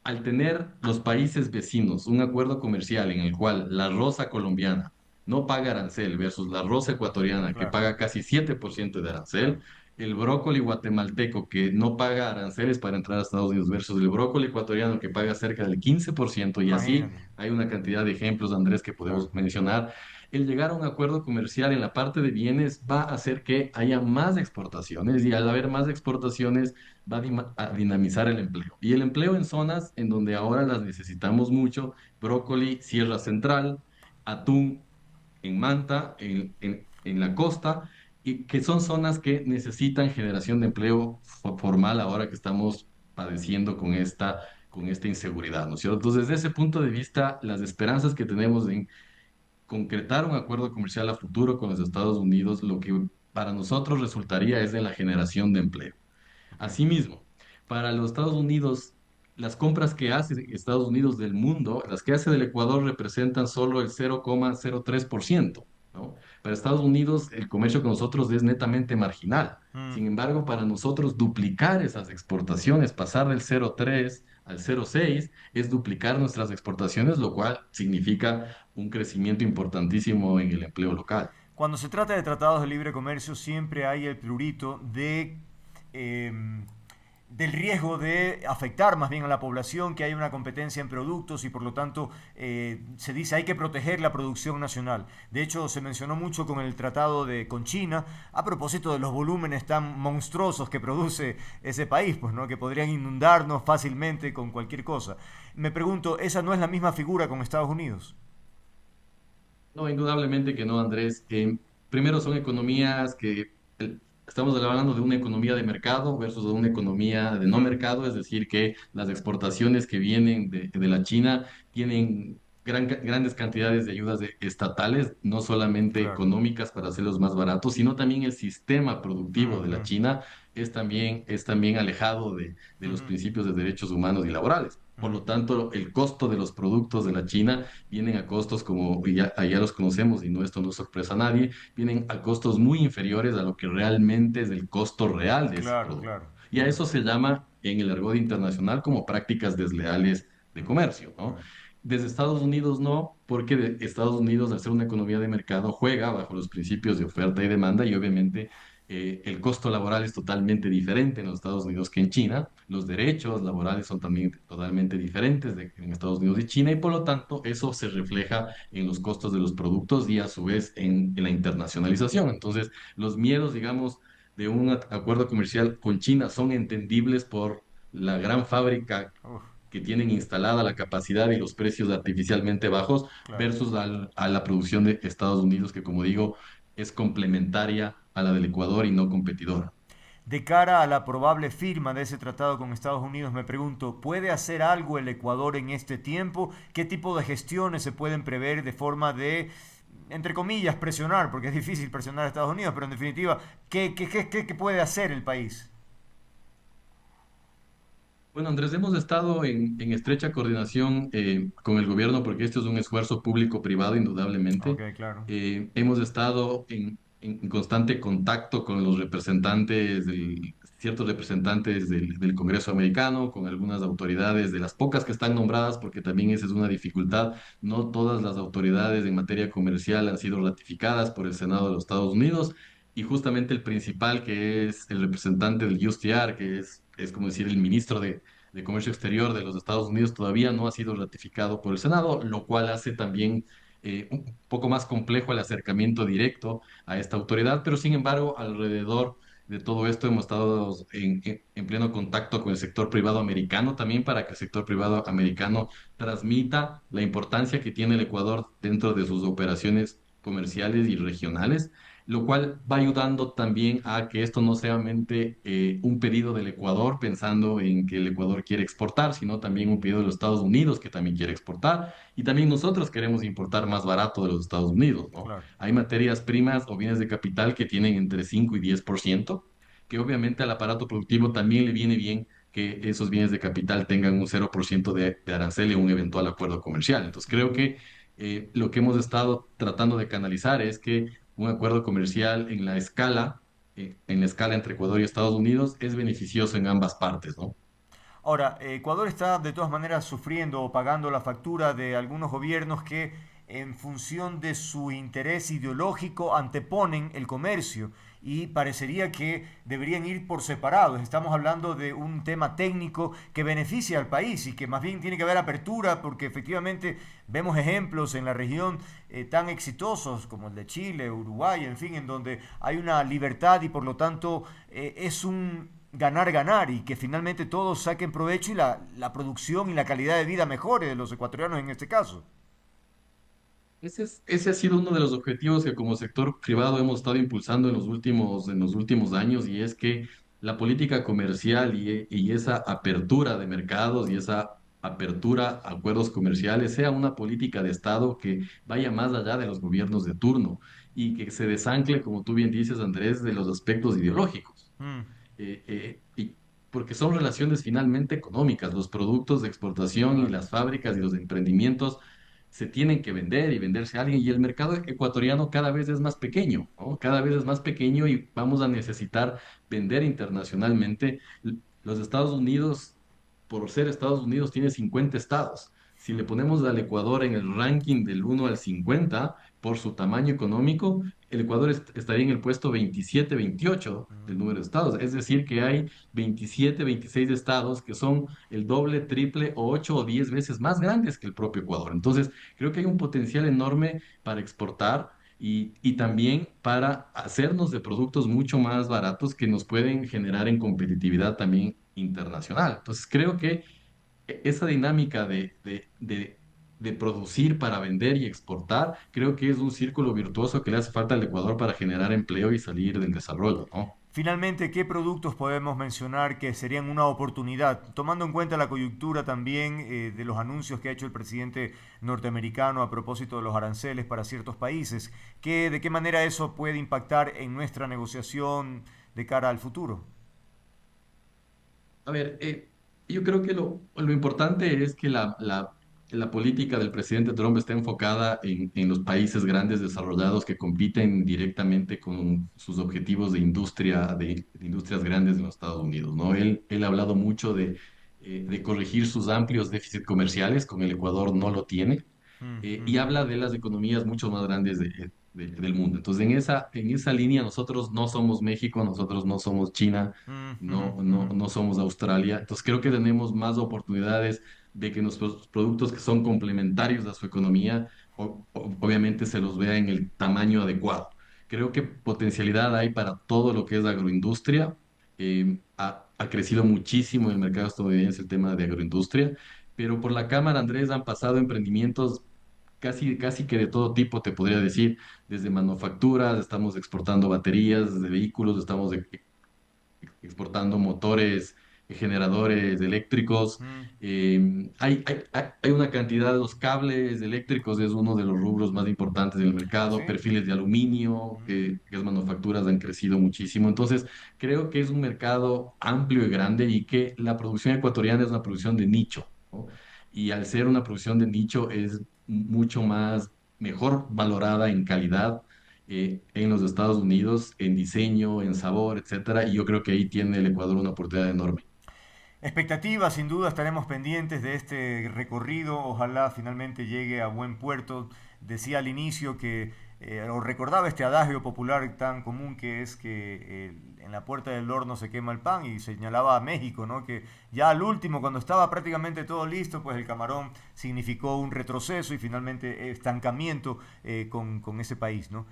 al tener los países vecinos un acuerdo comercial en el cual la rosa colombiana no paga arancel versus la rosa ecuatoriana que Claro, paga casi 7% de claro. arancel, el brócoli guatemalteco que no paga aranceles para entrar a Estados Unidos versus el brócoli ecuatoriano que paga cerca del 15% y así Imagínate. hay una cantidad de ejemplos, Andrés, que Claro. podemos mencionar. El llegar a un acuerdo comercial en la parte de bienes va a hacer que haya más exportaciones y al haber más exportaciones va a dinamizar el empleo. Y el empleo en zonas en donde ahora las necesitamos mucho, brócoli, Sierra Central, atún en Manta, en la costa, y que son zonas que necesitan generación de empleo formal ahora que estamos padeciendo con esta inseguridad, ¿no es cierto? Entonces, desde ese punto de vista, las esperanzas que tenemos en concretar un acuerdo comercial a futuro con los Estados Unidos, lo que para nosotros resultaría es en la generación de empleo. Ok. Asimismo, para los Estados Unidos, las compras que hace Estados Unidos del mundo, las que hace del Ecuador representan solo el 0,03%, ¿no? Para Estados Unidos, el comercio con nosotros es netamente marginal. Mm, Sin embargo, para nosotros duplicar esas exportaciones, pasar del 0,3 al 0,6, es duplicar nuestras exportaciones, lo cual significa un crecimiento importantísimo en el empleo local. Cuando se trata de tratados de libre comercio, siempre hay el prurito de, eh, del riesgo de afectar más bien a la población, que haya una competencia en productos y por lo tanto se dice hay que proteger la producción nacional. De hecho, se mencionó mucho con el tratado con China a propósito de los volúmenes tan monstruosos que produce ese país, pues, ¿no? Que podrían inundarnos fácilmente con cualquier cosa. Me pregunto, ¿esa no es la misma figura con Estados Unidos? No, indudablemente que no, Andrés. Primero son economías estamos hablando de una economía de mercado versus de una economía de no Hmm. mercado, es decir, que las exportaciones que vienen de la China tienen grandes cantidades de ayudas estatales, no solamente Claro. económicas para hacerlos más baratos, sino también el sistema productivo de la Ujú, China es también alejado de los ujú, principios de derechos humanos y laborales. Por ujú. lo tanto, el costo de los productos de la China vienen a costos como ya los conocemos y no, esto no sorpresa a nadie, vienen a costos muy inferiores a lo que realmente es el costo real de ese Claro, producto. claro. Y a Ujú, eso se llama en el argot internacional como prácticas desleales de ujú. comercio, ¿no? Right. Desde Estados Unidos no, porque Estados Unidos, al ser una economía de mercado, juega bajo los principios de oferta y demanda y obviamente el costo laboral es totalmente diferente en los Estados Unidos que en China. Los derechos laborales son también totalmente diferentes en Estados Unidos y China y por lo tanto eso se refleja en los costos de los productos y a su vez en la internacionalización. Entonces, los miedos, digamos, de un acuerdo comercial con China son entendibles por la gran fábrica Uf, que tienen instalada la capacidad y los precios artificialmente bajos claro. versus a la producción de Estados Unidos, que como digo, es complementaria a la del Ecuador y no competidora. De cara a la probable firma de ese tratado con Estados Unidos, me pregunto, ¿puede hacer algo el Ecuador en este tiempo? ¿Qué tipo de gestiones se pueden prever de forma de, entre comillas, presionar? Porque es difícil presionar a Estados Unidos, pero en definitiva, ¿qué puede hacer el país? Bueno, Andrés, hemos estado en estrecha coordinación con el gobierno porque esto es un esfuerzo público-privado, Ok, indudablemente. claro. Hemos estado en constante contacto con los ciertos representantes del Congreso americano, con algunas autoridades de las pocas que están nombradas, porque también esa es una dificultad. No todas las autoridades en materia comercial han sido ratificadas por el Senado de los Estados Unidos. Y justamente el principal, que es el representante del USTR, es como decir el ministro de Comercio Exterior de los Estados Unidos, todavía no ha sido ratificado por el Senado, lo cual hace también un poco más complejo el acercamiento directo a esta autoridad, pero sin embargo, alrededor de todo esto hemos estado en pleno contacto con el sector privado americano también para que el sector privado americano transmita la importancia que tiene el Ecuador dentro de sus operaciones comerciales y regionales, lo cual va ayudando también a que esto no sea solamente un pedido del Ecuador pensando en que el Ecuador quiere exportar, sino también un pedido de los Estados Unidos que también quiere exportar y también nosotros queremos importar más barato de los Estados Unidos, ¿no? Claro. Hay materias primas o bienes de capital que tienen entre 5 y 10%, que obviamente al aparato productivo también le viene bien que esos bienes de capital tengan un 0% de arancel en un eventual acuerdo comercial. Entonces creo que lo que hemos estado tratando de canalizar es que un acuerdo comercial en la escala entre Ecuador y Estados Unidos es beneficioso en ambas partes, ¿no? Ahora, Ecuador está de todas maneras sufriendo o pagando la factura de algunos gobiernos que en función de su interés ideológico anteponen el comercio y parecería que deberían ir por separados. Estamos hablando de un tema técnico que beneficia al país y que más bien tiene que haber apertura porque efectivamente vemos ejemplos en la región tan exitosos como el de Chile, Uruguay, en fin, en donde hay una libertad y por lo tanto es un ganar-ganar y que finalmente todos saquen provecho y la producción y la calidad de vida mejore de los ecuatorianos en este caso. Ese ha sido uno de los objetivos que como sector privado hemos estado impulsando en los últimos años y es que la política comercial y esa apertura de mercados y esa apertura a acuerdos comerciales sea una política de Estado que vaya más allá de los gobiernos de turno y que se desancle, como tú bien dices, Andrés, de los aspectos ideológicos. Mm, Porque son relaciones finalmente económicas. Los productos de exportación y claro. las fábricas y los emprendimientos se tienen que vender y venderse a alguien y el mercado ecuatoriano cada vez es más pequeño, ¿no? Cada vez es más pequeño y vamos a necesitar vender internacionalmente. Los Estados Unidos por ser Estados Unidos, tiene 50 estados. Si le ponemos al Ecuador en el ranking del 1 al 50 por su tamaño económico, el Ecuador estaría en el puesto 27, 28 del número de estados. Es decir, que hay 27, 26 estados que son el doble, triple o 8 o 10 veces más grandes que el propio Ecuador. Entonces, creo que hay un potencial enorme para exportar y también para hacernos de productos mucho más baratos que nos pueden generar en competitividad también internacional. Entonces, creo que esa dinámica de producir para vender y exportar, creo que es un círculo virtuoso que le hace falta al Ecuador para generar empleo y salir del desarrollo, ¿no? Finalmente, ¿qué productos podemos mencionar que serían una oportunidad, tomando en cuenta la coyuntura también de los anuncios que ha hecho el presidente norteamericano a propósito de los aranceles para ciertos países? ¿De qué manera eso puede impactar en nuestra negociación de cara al futuro? A ver, yo creo que lo importante es que la política del presidente Trump está enfocada en los países grandes desarrollados que compiten directamente con sus objetivos de industria, de industrias grandes en los Estados Unidos, ¿no? Él ha hablado mucho de corregir sus amplios déficits comerciales, con el Ecuador no lo tiene, Mm, y mm, habla de las economías mucho más grandes del mundo. Entonces, en esa línea, nosotros no somos México, nosotros no somos China, mm, mm, mm. no somos Australia. Entonces, creo que tenemos más oportunidades de que nuestros productos que son complementarios a su economía, obviamente se los vea en el tamaño adecuado. Creo que potencialidad hay para todo lo que es agroindustria. Ha crecido muchísimo en el mercado estadounidense el tema de agroindustria, pero por la Cámara, Andrés, han pasado emprendimientos casi que de todo tipo, te podría decir, desde manufacturas, estamos exportando baterías de vehículos, estamos exportando motores, generadores eléctricos. Mm. Hay una cantidad de los cables eléctricos, es uno de los rubros más importantes del ¿Ah, mercado, sí? perfiles de aluminio, Mm. que las manufacturas han crecido muchísimo. Entonces, creo que es un mercado amplio y grande y que la producción ecuatoriana es una producción de nicho, ¿no? Y al ser una producción de nicho es mucho más mejor valorada en calidad en los Estados Unidos, en diseño, en sabor, etcétera, y yo creo que ahí tiene el Ecuador una oportunidad enorme. Expectativas, sin duda, estaremos pendientes de este recorrido. Ojalá finalmente llegue a buen puerto. Decía al inicio que, o recordaba este adagio popular tan común que es que en la puerta del horno se quema el pan y señalaba a México, ¿no? Que ya al último, cuando estaba prácticamente todo listo, pues el camarón significó un retroceso y finalmente estancamiento con ese país, ¿no?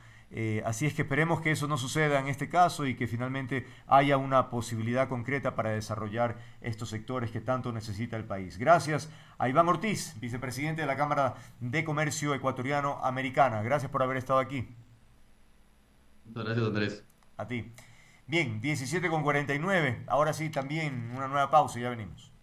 Así es que esperemos que eso no suceda en este caso y que finalmente haya una posibilidad concreta para desarrollar estos sectores que tanto necesita el país. Gracias a Iván Ortiz, vicepresidente de la Cámara de Comercio Ecuatoriano Americana. Gracias por haber estado aquí. Muchas gracias, Andrés. A ti. Bien, 17:49. Ahora sí, también una nueva pausa y ya venimos.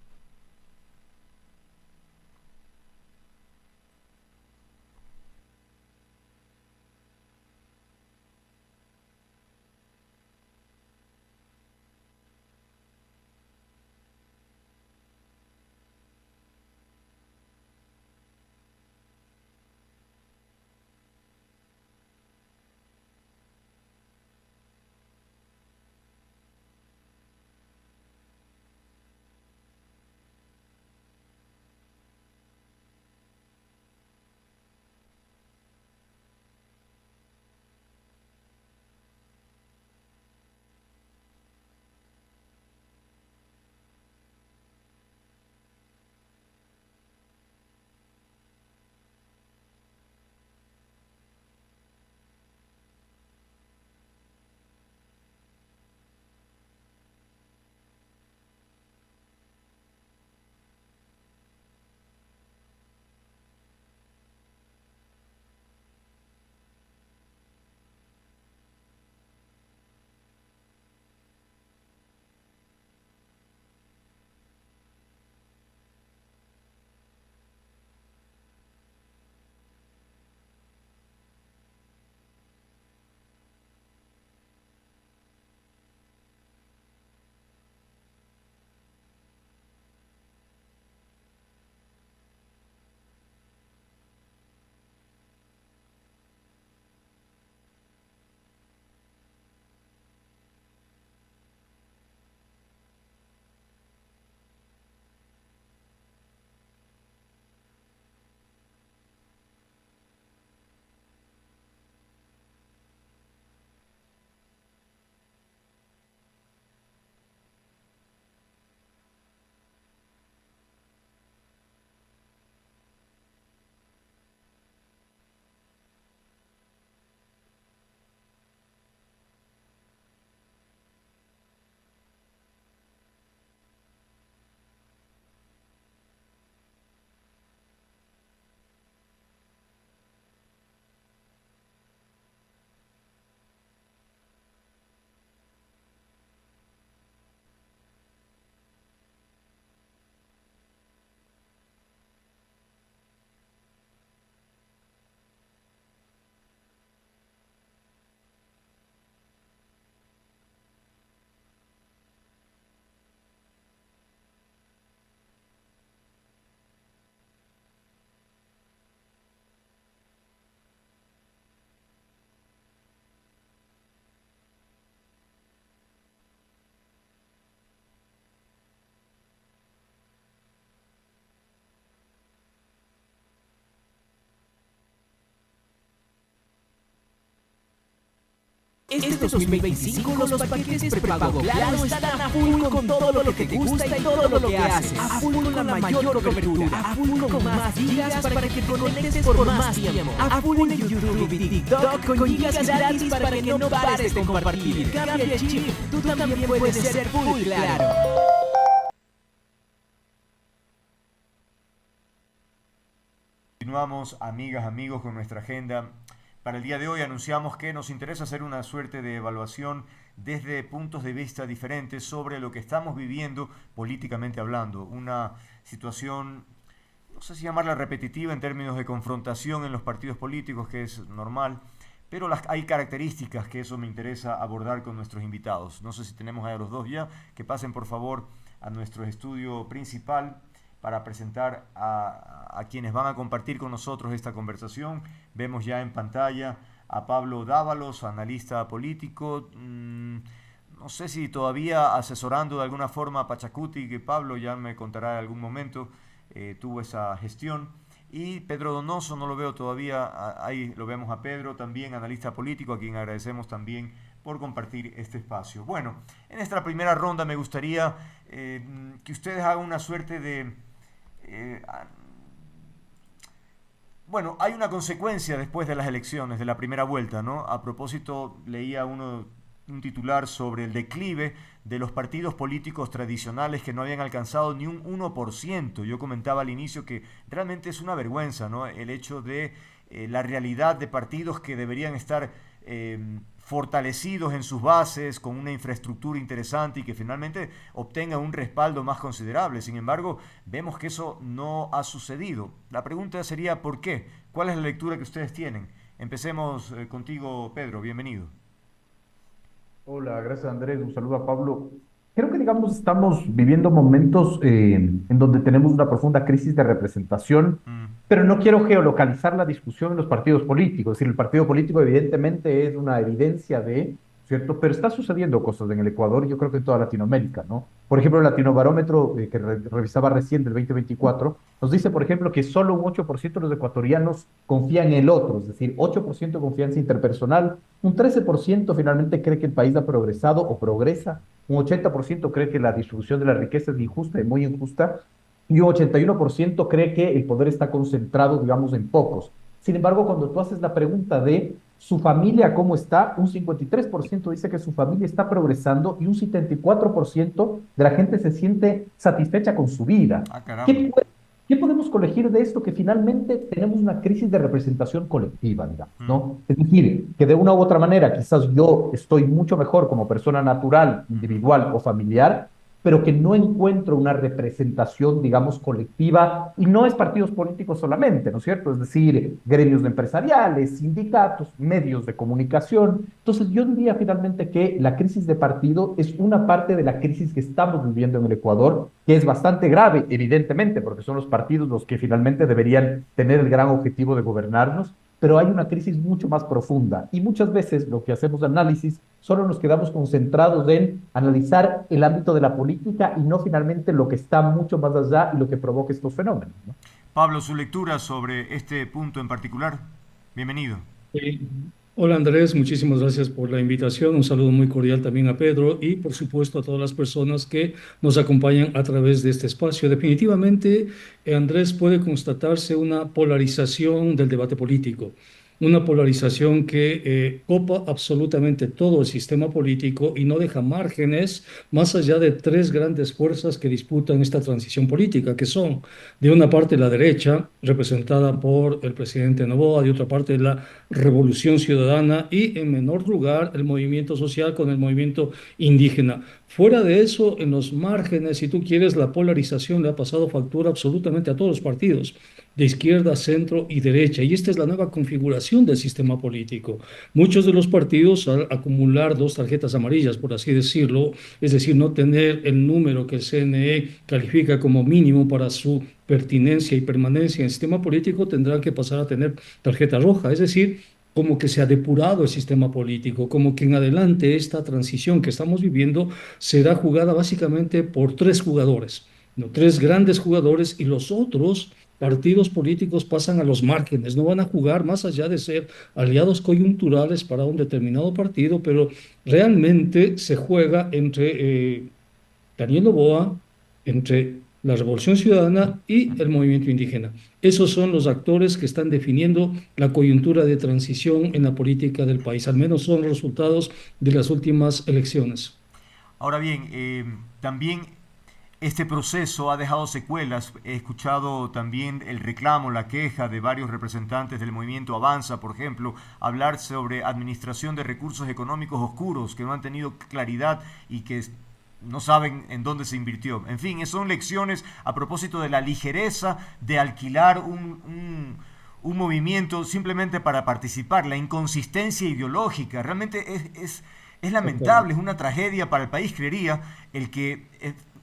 Este 2025 los paquetes prepago Claro están a full con todo lo que te gusta y todo lo que haces. A full con la mayor cobertura, a full con más gigas para que te conectes por más tiempo. A full en YouTube y TikTok con gigas gratis para que no pares de compartir. Cambia el chip, tú también puedes ser full Claro. Continuamos, amigas, amigos, con nuestra agenda. Para el día de hoy anunciamos que nos interesa hacer una suerte de evaluación desde puntos de vista diferentes sobre lo que estamos viviendo políticamente hablando. Una situación, no sé si llamarla repetitiva en términos de confrontación en los partidos políticos, que es normal, pero hay características que eso me interesa abordar con nuestros invitados. No sé si tenemos a los dos ya, que pasen por favor a nuestro estudio principal para presentar a quienes van a compartir con nosotros esta conversación. Vemos ya en pantalla a Pablo Dávalos, analista político, no sé si todavía asesorando de alguna forma a Pachacuti, que Pablo ya me contará en algún momento, tuvo esa gestión. Y Pedro Donoso, no lo veo todavía, ahí lo vemos a Pedro, también analista político, a quien agradecemos también por compartir este espacio. Bueno, en esta primera ronda me gustaría que ustedes hagan una suerte de... bueno, hay una consecuencia después de las elecciones, de la primera vuelta, ¿no? A propósito, leía un titular sobre el declive de los partidos políticos tradicionales que no habían alcanzado ni un 1%. Yo comentaba al inicio que realmente es una vergüenza, ¿no? El hecho de la realidad de partidos que deberían estar fortalecidos en sus bases, con una infraestructura interesante y que finalmente obtengan un respaldo más considerable. Sin embargo, vemos que eso no ha sucedido. La pregunta sería ¿por qué? ¿Cuál es la lectura que ustedes tienen? Empecemos contigo, Pedro, bienvenido. Hola, gracias Andrés, un saludo a Pablo. Creo que, digamos, estamos viviendo momentos en donde tenemos una profunda crisis de representación, pero no quiero geolocalizar la discusión en los partidos políticos. Es decir, el partido político evidentemente es una evidencia de, ¿cierto? Pero está sucediendo cosas en el Ecuador y yo creo que en toda Latinoamérica, ¿no? Por ejemplo, el Latinobarómetro que revisaba recién del 2024 nos dice, por ejemplo, que solo un 8% de los ecuatorianos confían en el otro, es decir, 8% confianza interpersonal, un 13% finalmente cree que el país ha progresado o progresa, un 80% cree que la distribución de la riqueza es injusta y muy injusta, y un 81% cree que el poder está concentrado, digamos, en pocos. Sin embargo, cuando tú haces la pregunta de su familia cómo está, un 53% dice que su familia está progresando y un 74% de la gente se siente satisfecha con su vida. ¿Qué podemos colegir de esto? Que finalmente tenemos una crisis de representación colectiva, digamos, ¿no? Es decir, que de una u otra manera quizás yo estoy mucho mejor como persona natural, individual o familiar, pero que no encuentro una representación, digamos, colectiva, y no es partidos políticos solamente, ¿no es cierto? Es decir, gremios empresariales, sindicatos, medios de comunicación. Entonces, yo diría finalmente que la crisis de partido es una parte de la crisis que estamos viviendo en el Ecuador, que es bastante grave, evidentemente, porque son los partidos los que finalmente deberían tener el gran objetivo de gobernarnos, pero hay una crisis mucho más profunda y muchas veces lo que hacemos de análisis solo nos quedamos concentrados en analizar el ámbito de la política y no finalmente lo que está mucho más allá y lo que provoca estos fenómenos, ¿no? Pablo, su lectura sobre este punto en particular. Bienvenido. Hola Andrés, muchísimas gracias por la invitación. Un saludo muy cordial también a Pedro y por supuesto a todas las personas que nos acompañan a través de este espacio. Definitivamente, Andrés, puede constatarse una polarización del debate político. Una polarización que copa absolutamente todo el sistema político y no deja márgenes más allá de tres grandes fuerzas que disputan esta transición política, que son, de una parte, la derecha, representada por el presidente Noboa, de otra parte, la Revolución Ciudadana y, en menor lugar, el movimiento social con el movimiento indígena. Fuera de eso, en los márgenes, si tú quieres, la polarización le ha pasado factura absolutamente a todos los partidos, de izquierda, centro y derecha. Y esta es la nueva configuración del sistema político. Muchos de los partidos, al acumular dos tarjetas amarillas, por así decirlo, es decir, no tener el número que el CNE califica como mínimo para su pertinencia y permanencia en el sistema político, tendrán que pasar a tener tarjeta roja. Es decir, como que se ha depurado el sistema político, como que en adelante esta transición que estamos viviendo será jugada básicamente por tres jugadores, ¿no? Tres grandes jugadores y los otros partidos políticos pasan a los márgenes, no van a jugar más allá de ser aliados coyunturales para un determinado partido, pero realmente se juega entre Daniel Noboa, entre la Revolución Ciudadana y el movimiento indígena. Esos son los actores que están definiendo la coyuntura de transición en la política del país, al menos son resultados de las últimas elecciones. Ahora bien, también este proceso ha dejado secuelas. He escuchado también el reclamo, la queja de varios representantes del movimiento Avanza, por ejemplo, hablar sobre administración de recursos económicos oscuros que no han tenido claridad y que no saben en dónde se invirtió. En fin, son lecciones a propósito de la ligereza de alquilar un movimiento simplemente para participar, la inconsistencia ideológica. Realmente es lamentable, es una tragedia para el país, creería, el que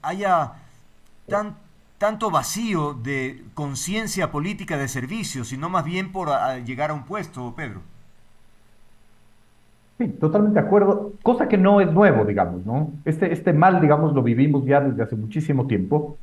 haya tanto vacío de conciencia política de servicio, sino más bien por llegar a un puesto, Pedro. Sí, totalmente de acuerdo, cosa que no es nuevo, digamos, ¿no? Este mal, digamos, lo vivimos ya desde hace muchísimo tiempo.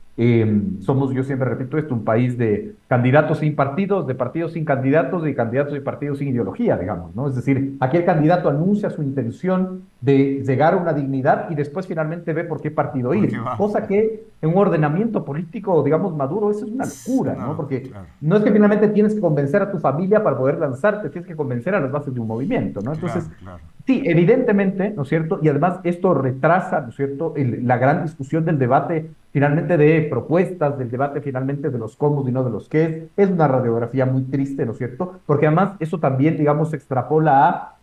Somos, yo siempre repito esto, un país de candidatos sin partidos, de partidos sin candidatos y candidatos y partidos sin ideología, digamos, ¿no? Es decir, aquí el candidato anuncia su intención de llegar a una dignidad y después finalmente ve por qué partido ir, cosa que en un ordenamiento político, digamos, maduro, eso es una locura, ¿no? Porque claro, no es que finalmente tienes que convencer a tu familia para poder lanzarte, tienes que convencer a las bases de un movimiento, ¿no? Entonces, claro, claro. sí, evidentemente, ¿no es cierto? Y además esto retrasa, ¿no es cierto?, la gran discusión del debate finalmente de propuestas, del debate finalmente de los cómo y no de los qué. Es una radiografía muy triste, ¿no es cierto? Porque además eso también, digamos, se extrapola a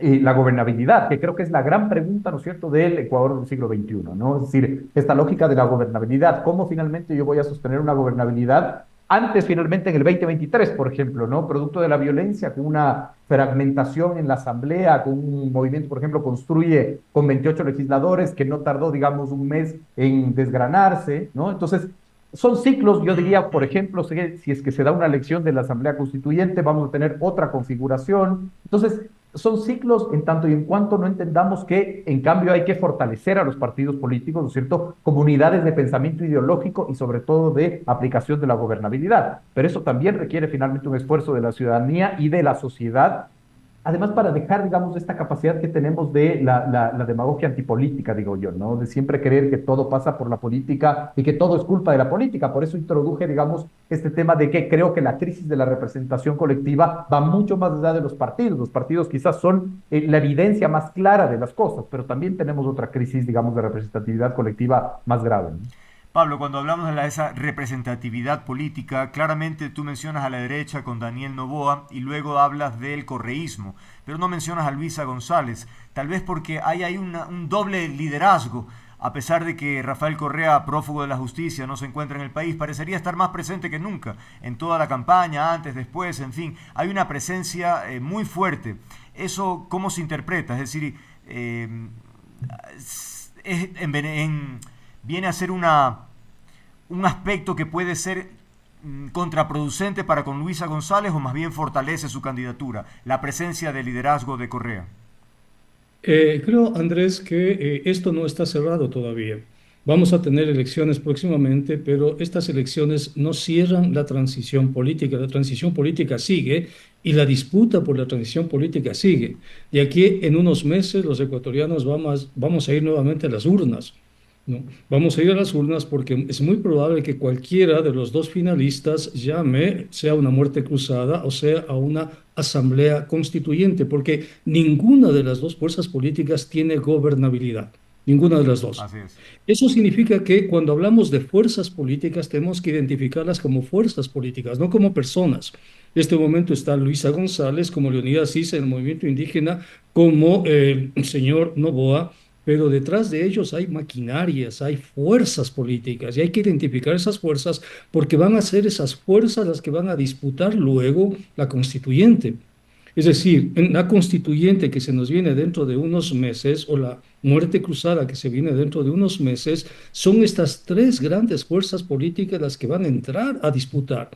la gobernabilidad, que creo que es la gran pregunta, ¿no es cierto?, del Ecuador del siglo XXI, ¿no? Es decir, esta lógica de la gobernabilidad, ¿cómo finalmente yo voy a sostener una gobernabilidad antes finalmente en el 2023, por ejemplo, ¿no? Producto de la violencia, con una fragmentación en la asamblea, con un movimiento, por ejemplo, construye con 28 legisladores que no tardó, digamos, un mes en desgranarse, ¿no? Entonces, son ciclos, yo diría, por ejemplo, si es que se da una elección de la Asamblea Constituyente, vamos a tener otra configuración. Entonces, son ciclos en tanto y en cuanto no entendamos que, en cambio, hay que fortalecer a los partidos políticos, ¿no es cierto?, comunidades de pensamiento ideológico y sobre todo de aplicación de la gobernabilidad. Pero eso también requiere finalmente un esfuerzo de la ciudadanía y de la sociedad. Además, para dejar, digamos, esta capacidad que tenemos de la demagogia antipolítica, digo yo, ¿no? De siempre creer que todo pasa por la política y que todo es culpa de la política. Por eso introduje, digamos, este tema de que creo que la crisis de la representación colectiva va mucho más allá de los partidos. Los partidos quizás son la evidencia más clara de las cosas, pero también tenemos otra crisis, digamos, de representatividad colectiva más grave, ¿no? Pablo, cuando hablamos de esa representatividad política, claramente tú mencionas a la derecha con Daniel Noboa y luego hablas del correísmo, pero no mencionas a Luisa González, tal vez porque hay ahí un doble liderazgo. A pesar de que Rafael Correa, prófugo de la justicia, no se encuentra en el país, parecería estar más presente que nunca en toda la campaña, antes, después, en fin, hay una presencia muy fuerte. ¿Eso cómo se interpreta? Es decir, viene a ser un aspecto que puede ser contraproducente para con Luisa González o más bien fortalece su candidatura, la presencia de liderazgo de Correa. Creo, Andrés, que esto no está cerrado todavía. Vamos a tener elecciones próximamente, pero estas elecciones no cierran la transición política. La transición política sigue y la disputa por la transición política sigue. Y aquí en unos meses los ecuatorianos vamos a ir nuevamente a las urnas, ¿no? Vamos a ir a las urnas porque es muy probable que cualquiera de los dos finalistas llame, sea una muerte cruzada o sea a una asamblea constituyente, porque ninguna de las dos fuerzas políticas tiene gobernabilidad. Ninguna de las dos. Así es. Eso significa que cuando hablamos de fuerzas políticas tenemos que identificarlas como fuerzas políticas, no como personas. En este momento está Luisa González, como Leonidas Issa en el movimiento indígena, como el señor Noboa, pero detrás de ellos hay maquinarias, hay fuerzas políticas y hay que identificar esas fuerzas porque van a ser esas fuerzas las que van a disputar luego la constituyente. Es decir, en la constituyente que se nos viene dentro de unos meses o la muerte cruzada que se viene dentro de unos meses, son estas tres grandes fuerzas políticas las que van a entrar a disputar.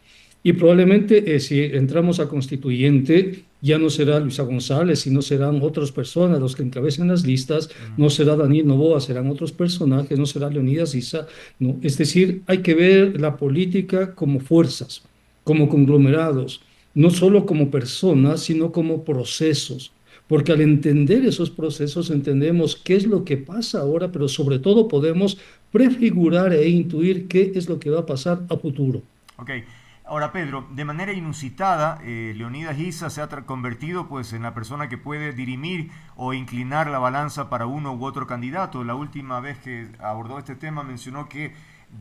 Y probablemente si entramos a constituyente, ya no será Luisa González, sino serán otras personas los que encabecen las listas, no será Daniel Noboa, serán otros personajes, no será Leonidas Issa, ¿no? Es decir, hay que ver la política como fuerzas. como conglomerados, no solo como personas, sino como procesos. Porque al entender esos procesos entendemos qué es lo que pasa ahora, pero sobre todo podemos prefigurar e intuir qué es lo que va a pasar a futuro. Ok. Ahora, Pedro, de manera inusitada, Leonidas Issa se ha convertido pues en la persona que puede dirimir o inclinar la balanza para uno u otro candidato. La última vez que abordó este tema mencionó que,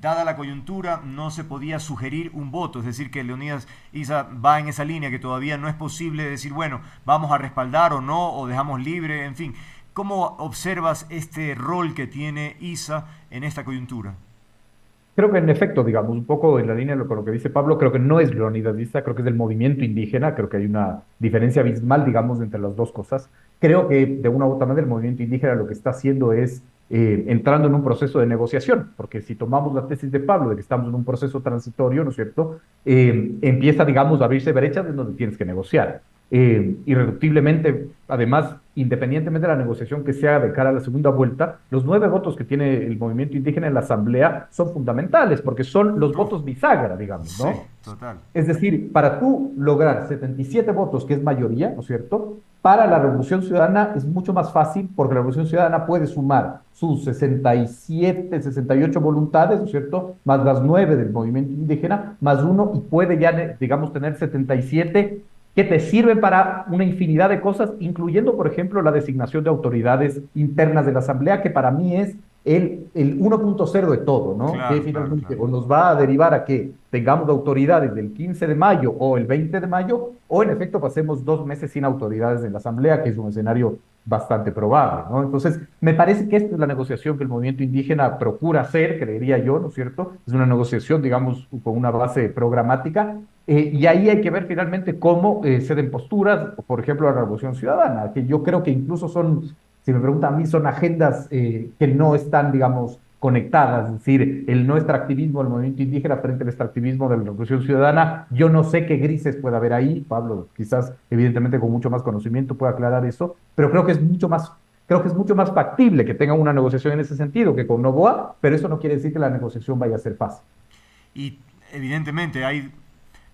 dada la coyuntura, no se podía sugerir un voto, es decir, que Leonidas Issa va en esa línea, que todavía no es posible decir, bueno, vamos a respaldar o no, o dejamos libre, en fin. ¿Cómo observas este rol que tiene Issa en esta coyuntura? Creo que en efecto, digamos, un poco en la línea con lo que dice Pablo, creo que no es leonidadista, creo que es del movimiento indígena, creo que hay una diferencia abismal, digamos, entre las dos cosas. Creo que de una u otra manera el movimiento indígena lo que está haciendo es entrando en un proceso de negociación, porque si tomamos la tesis de Pablo de que estamos en un proceso transitorio, ¿no es cierto? Empieza, digamos, a abrirse brechas en donde tienes que negociar. Irreductiblemente, además, independientemente de la negociación que se haga de cara a la segunda vuelta, los 9 votos que tiene el movimiento indígena en la Asamblea son fundamentales, porque son los Uf, votos bisagra, digamos, sí, ¿no? total. Es decir, para tú lograr 77 votos, que es mayoría, ¿no es cierto? Para la Revolución Ciudadana es mucho más fácil porque la Revolución Ciudadana puede sumar sus 67, 68 voluntades, ¿no es cierto? Más las 9 del movimiento indígena, más uno, y puede ya, digamos, tener 77 que te sirven para una infinidad de cosas, incluyendo, por ejemplo, la designación de autoridades internas de la Asamblea, que para mí es el 1.0 de todo, ¿no? Que Claro, claro, finalmente claro. o nos va a derivar a que tengamos autoridades del 15 de mayo o el 20 de mayo, o en efecto pasemos 2 meses sin autoridades en la Asamblea, que es un escenario bastante probable, ¿no? Entonces, me parece que esta es la negociación que el movimiento indígena procura hacer, creería yo, ¿no es cierto? Es una negociación, digamos, con una base programática, y ahí hay que ver finalmente cómo se den posturas, por ejemplo, la Revolución Ciudadana, que yo creo que incluso son, si me preguntan a mí, son agendas que no están, digamos, conectadas, es decir, el no extractivismo del movimiento indígena frente al extractivismo de la Revolución Ciudadana. Yo no sé qué grises puede haber ahí, Pablo, quizás evidentemente con mucho más conocimiento puede aclarar eso, pero creo que es mucho más factible que tengan una negociación en ese sentido que con Novoa, pero eso no quiere decir que la negociación vaya a ser fácil. Y evidentemente hay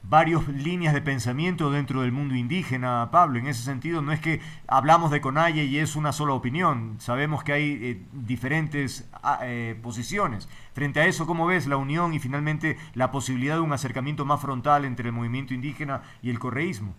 varias líneas de pensamiento dentro del mundo indígena, Pablo. En ese sentido, no es que hablamos de Conalle y es una sola opinión. Sabemos que hay diferentes posiciones. Frente a eso, ¿cómo ves la unión y finalmente la posibilidad de un acercamiento más frontal entre el movimiento indígena y el correísmo?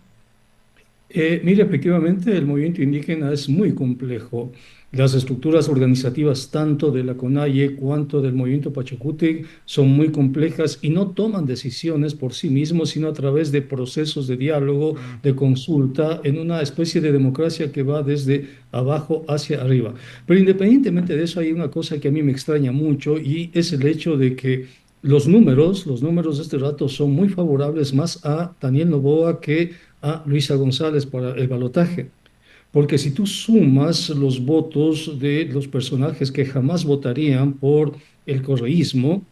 Mire, efectivamente, el movimiento indígena es muy complejo. Las estructuras organizativas, tanto de la CONAIE cuanto del movimiento Pachacútec, son muy complejas y no toman decisiones por sí mismos, sino a través de procesos de diálogo, Mm, de consulta, en una especie de democracia que va desde abajo hacia arriba. Pero independientemente de eso, hay una cosa que a mí me extraña mucho y es el hecho de que los números de este rato son muy favorables más a Daniel Noboa que a Luisa González para el balotaje. Porque si tú sumas los votos de los personajes que jamás votarían por el correísmo,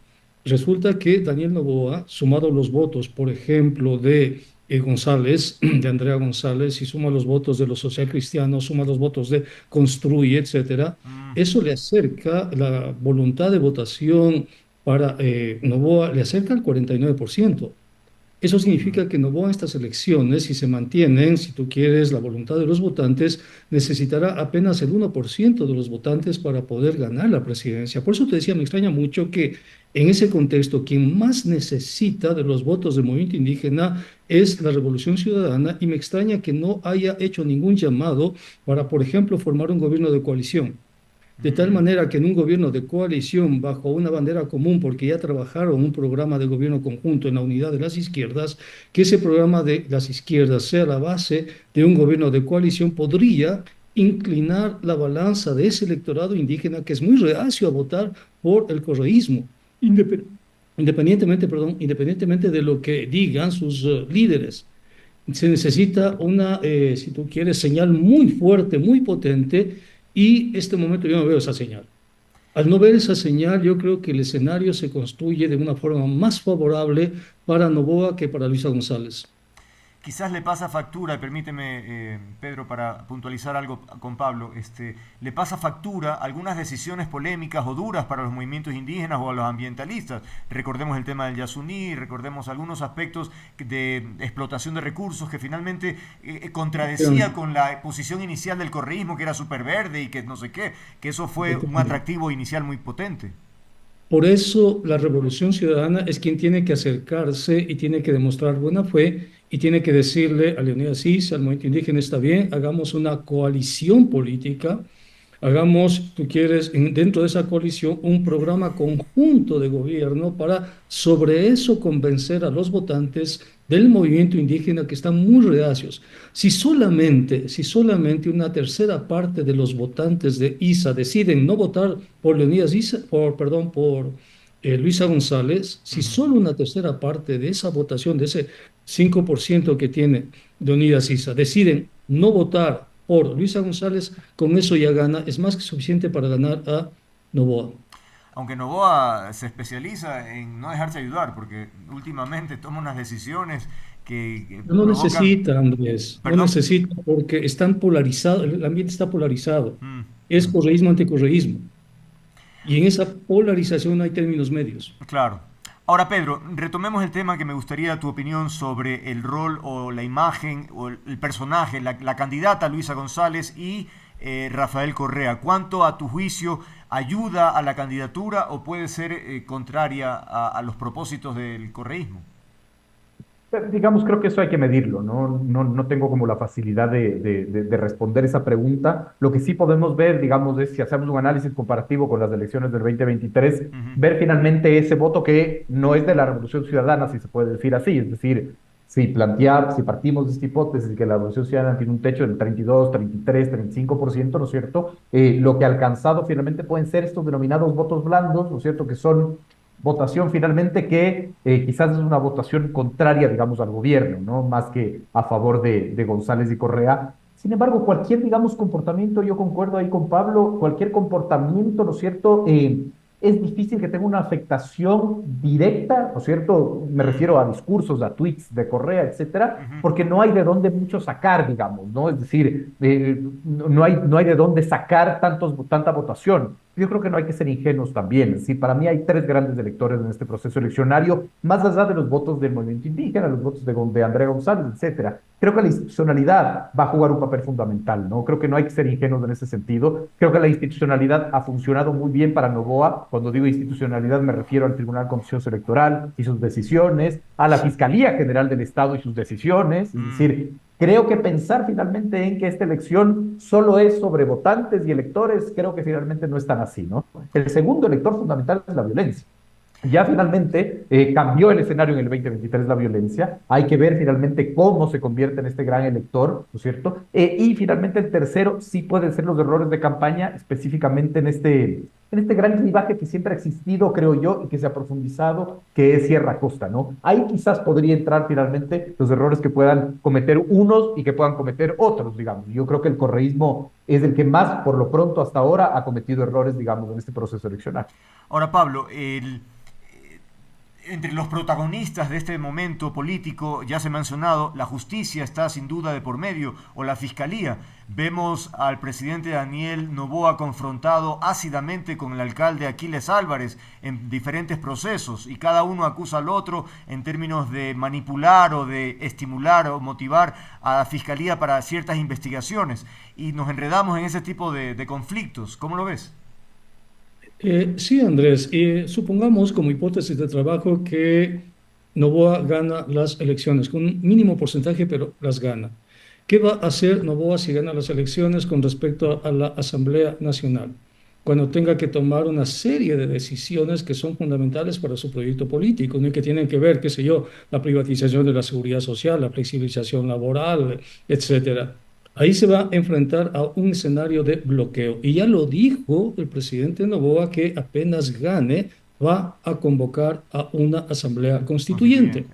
resulta que Daniel Noboa, sumado los votos, por ejemplo, de González, de Andrea González, y suma los votos de los socialcristianos, suma los votos de Construye, etcétera, mm, eso le acerca la voluntad de votación para Noboa, le acerca al 49%. Eso mm. significa que Noboa en estas elecciones, si se mantienen, si tú quieres, la voluntad de los votantes, necesitará apenas el 1% de los votantes para poder ganar la presidencia. Por eso te decía, me extraña mucho que en ese contexto quien más necesita de los votos del movimiento indígena es la Revolución Ciudadana y me extraña que no haya hecho ningún llamado para, por ejemplo, formar un gobierno de coalición. De tal Mm. manera que en un gobierno de coalición bajo una bandera común, porque ya trabajaron un programa de gobierno conjunto en la unidad de las izquierdas, que ese programa de las izquierdas sea la base de un gobierno de coalición, podría inclinar la balanza de ese electorado indígena que es muy reacio a votar por el correísmo, independientemente de lo que digan sus líderes. Se necesita una, si tú quieres, señal muy fuerte, muy potente, y este momento yo no veo esa señal. Al no ver esa señal, yo creo que el escenario se construye de una forma más favorable para Noboa que para Luisa González. quizás le pasa factura, y permíteme, Pedro, para puntualizar algo con Pablo, le pasa factura algunas decisiones polémicas o duras para los movimientos indígenas o a los ambientalistas. Recordemos el tema del Yasuní, recordemos algunos aspectos de explotación de recursos que finalmente contradecía con la posición inicial del correísmo, que era súper verde y que no sé qué, que eso fue un atractivo inicial muy potente. Por eso la Revolución Ciudadana es quien tiene que acercarse y tiene que demostrar buena fe y tiene que decirle a Leonidas Issa, al movimiento indígena, está bien, hagamos una coalición política, hagamos, tú quieres, dentro de esa coalición, un programa conjunto de gobierno para sobre eso convencer a los votantes del movimiento indígena que están muy reacios. Si solamente una tercera parte de los votantes de ISA deciden no votar por Leonidas Issa, por Luisa González, si solo una tercera parte de esa votación, de ese 5% que tiene Leonidas Issa, deciden no votar por Luisa González, con eso ya gana, es más que suficiente para ganar a Noboa. Aunque Noboa se especializa en no dejarse ayudar, porque últimamente toma unas decisiones que No provocan... necesita, Andrés, ¿Perdón? no necesita, porque están polarizados, el ambiente está polarizado. Es Mm. correísmo anticorreísmo. Y en esa polarización no hay términos medios. Claro. Ahora, Pedro, retomemos el tema que me gustaría tu opinión sobre el rol o la imagen o el personaje, la candidata Luisa González y Rafael Correa. ¿Cuánto a tu juicio ayuda a la candidatura o puede ser contraria a los propósitos del correísmo? Digamos, creo que eso hay que medirlo, ¿no? No tengo como la facilidad de responder esa pregunta. Lo que sí podemos ver, digamos, es si hacemos un análisis comparativo con las elecciones del 2023, ver finalmente ese voto que no es de la Revolución Ciudadana, si se puede decir así. Es decir, si partimos de esta hipótesis que la Revolución Ciudadana tiene un techo del 32, 33, 35%, ¿no es cierto? Lo que ha alcanzado finalmente pueden ser estos denominados votos blandos, ¿no es cierto? Que son votación finalmente que quizás es una votación contraria, digamos, al gobierno, ¿no? Más que a favor de González y Correa. Sin embargo, cualquier, digamos, comportamiento, yo concuerdo ahí con Pablo, cualquier comportamiento, ¿no es cierto? Es difícil que tenga una afectación directa, ¿no es cierto? Me refiero a discursos, a tweets de Correa, etcétera, porque no hay de dónde mucho sacar, digamos, ¿no? Es decir, no hay de dónde sacar tanta votación. Yo creo que no hay que ser ingenuos también. Es decir, para mí hay tres grandes electores en este proceso eleccionario, más allá de los votos del movimiento indígena, los votos de Andrea González, etcétera. Creo que la institucionalidad va a jugar un papel fundamental, ¿no? Creo que no hay que ser ingenuos en ese sentido. Creo que la institucionalidad ha funcionado muy bien para Noboa. Cuando digo institucionalidad me refiero al Tribunal Contencioso Electoral y sus decisiones, a la Fiscalía General del Estado y sus decisiones. Es decir, creo que pensar finalmente en que esta elección solo es sobre votantes y electores, creo que finalmente no es tan así, ¿no? El segundo elector fundamental es la violencia. Ya finalmente cambió el escenario en el 2023 la violencia. Hay que ver finalmente cómo se convierte en este gran elector, ¿no es cierto? Y finalmente el tercero sí pueden ser los errores de campaña, específicamente en este gran clivaje que siempre ha existido, creo yo, y que se ha profundizado, que es Sierra Costa, ¿no? Ahí quizás podría entrar finalmente los errores que puedan cometer unos y que puedan cometer otros, digamos. Yo creo que el correísmo es el que más, por lo pronto, hasta ahora, ha cometido errores, digamos, en este proceso electoral. Ahora, Pablo, entre los protagonistas de este momento político, ya se ha mencionado, la justicia está sin duda de por medio, o la fiscalía. Vemos al presidente Daniel Noboa confrontado ácidamente con el alcalde Aquiles Álvarez en diferentes procesos, y cada uno acusa al otro en términos de manipular o de estimular o motivar a la fiscalía para ciertas investigaciones. Y nos enredamos en ese tipo de conflictos. ¿Cómo lo ves? Sí, Andrés, supongamos como hipótesis de trabajo que Noboa gana las elecciones con un mínimo porcentaje, pero las gana. ¿Qué va a hacer Noboa si gana las elecciones con respecto a la Asamblea Nacional? Cuando tenga que tomar una serie de decisiones que son fundamentales para su proyecto político, ¿no? Y que tienen que ver, qué sé yo, la privatización de la seguridad social, la flexibilización laboral, etcétera. Ahí se va a enfrentar a un escenario de bloqueo. Y ya lo dijo el presidente Noboa, que apenas gane, va a convocar a una asamblea constituyente.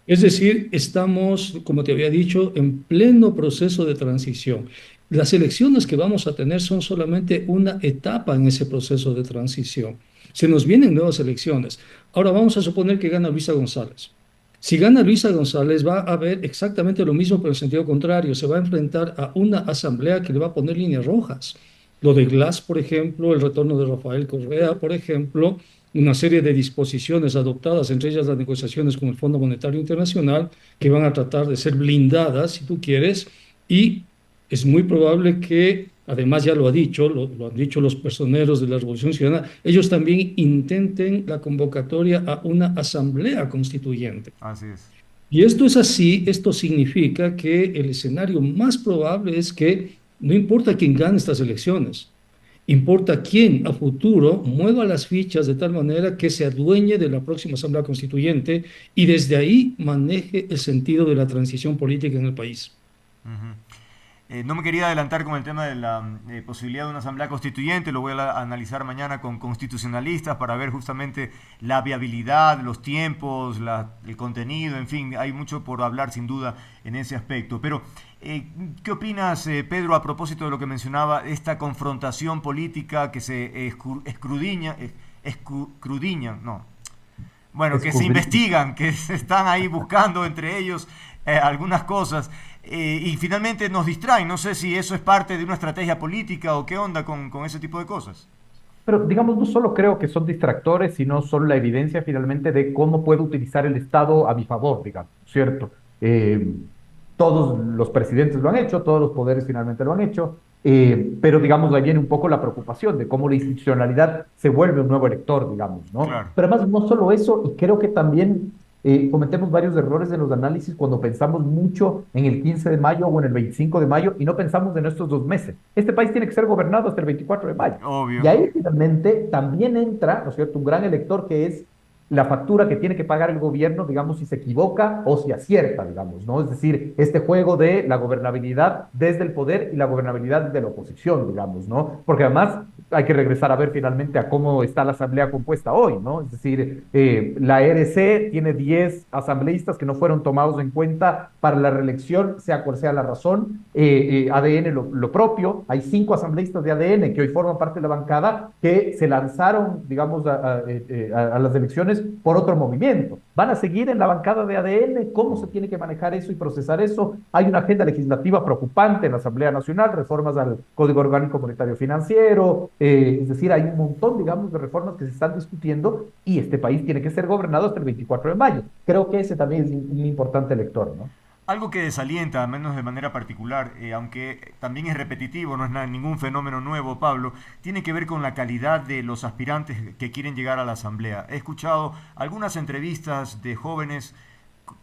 Es decir, estamos, como te había dicho, en pleno proceso de transición. Las elecciones que vamos a tener son solamente una etapa en ese proceso de transición. Se nos vienen nuevas elecciones. Ahora vamos a suponer que gana Luisa González. Si gana Luisa González, va a haber exactamente lo mismo, pero en sentido contrario. Se va a enfrentar a una asamblea que le va a poner líneas rojas. Lo de Glass, por ejemplo, el retorno de Rafael Correa, por ejemplo, una serie de disposiciones adoptadas, entre ellas las negociaciones con el Fondo Monetario Internacional, que van a tratar de ser blindadas, si tú quieres, y es muy probable que, además ya lo ha dicho, lo han dicho los personeros de la Revolución Ciudadana, ellos también intenten la convocatoria a una asamblea constituyente. Así es. Y esto es así, esto significa que el escenario más probable es que no importa quién gane estas elecciones, importa quién a futuro mueva las fichas de tal manera que se adueñe de la próxima Asamblea Constituyente y desde ahí maneje el sentido de la transición política en el país. Ujú. No me quería adelantar con el tema de la posibilidad de una asamblea constituyente, lo voy a analizar mañana con constitucionalistas para ver justamente la viabilidad, los tiempos, el contenido, en fin, hay mucho por hablar sin duda en ese aspecto. Pero, ¿qué opinas, Pedro, a propósito de lo que mencionaba, esta confrontación política que se escrudiñan, no, bueno, que se investigan, que se están ahí buscando entre ellos algunas cosas y finalmente nos distraen? No sé si eso es parte de una estrategia política o qué onda con ese tipo de cosas. Pero digamos, no solo creo que son distractores, sino son la evidencia finalmente de cómo puedo utilizar el Estado a mi favor, digamos, ¿cierto? Eh, Todos los presidentes lo han hecho, todos los poderes finalmente lo han hecho, pero digamos, ahí viene un poco la preocupación de cómo la institucionalidad se vuelve un nuevo elector, digamos, ¿no? Claro. Pero además, no solo eso, y creo que también cometemos varios errores en los análisis cuando pensamos mucho en el 15 de mayo o en el 25 de mayo y no pensamos en estos 2 meses. Este país tiene que ser gobernado hasta el 24 de mayo. Obvio. Y ahí finalmente también entra, ¿no es cierto?, un gran elector que es la factura que tiene que pagar el gobierno, digamos, si se equivoca o si acierta, digamos, ¿no? Es decir, este juego de la gobernabilidad desde el poder y la gobernabilidad desde la oposición, digamos, ¿no? Porque además hay que regresar a ver finalmente a cómo está la asamblea compuesta hoy, ¿no? Es decir, la RC tiene 10 asambleístas que no fueron tomados en cuenta para la reelección, sea cual sea la razón. ADN lo propio, hay 5 asambleístas de ADN que hoy forman parte de la bancada que se lanzaron, digamos, a las elecciones por otro movimiento. ¿Van a seguir en la bancada de ADN? ¿Cómo se tiene que manejar eso y procesar eso? Hay una agenda legislativa preocupante en la Asamblea Nacional, reformas al Código Orgánico Monetario Financiero, es decir, hay un montón, digamos, de reformas que se están discutiendo y este país tiene que ser gobernado hasta el 24 de mayo. Creo que ese también es un importante lector, ¿no? Algo que desalienta, al menos de manera particular, aunque también es repetitivo, no es ningún fenómeno nuevo, Pablo, tiene que ver con la calidad de los aspirantes que quieren llegar a la Asamblea. He escuchado algunas entrevistas de jóvenes,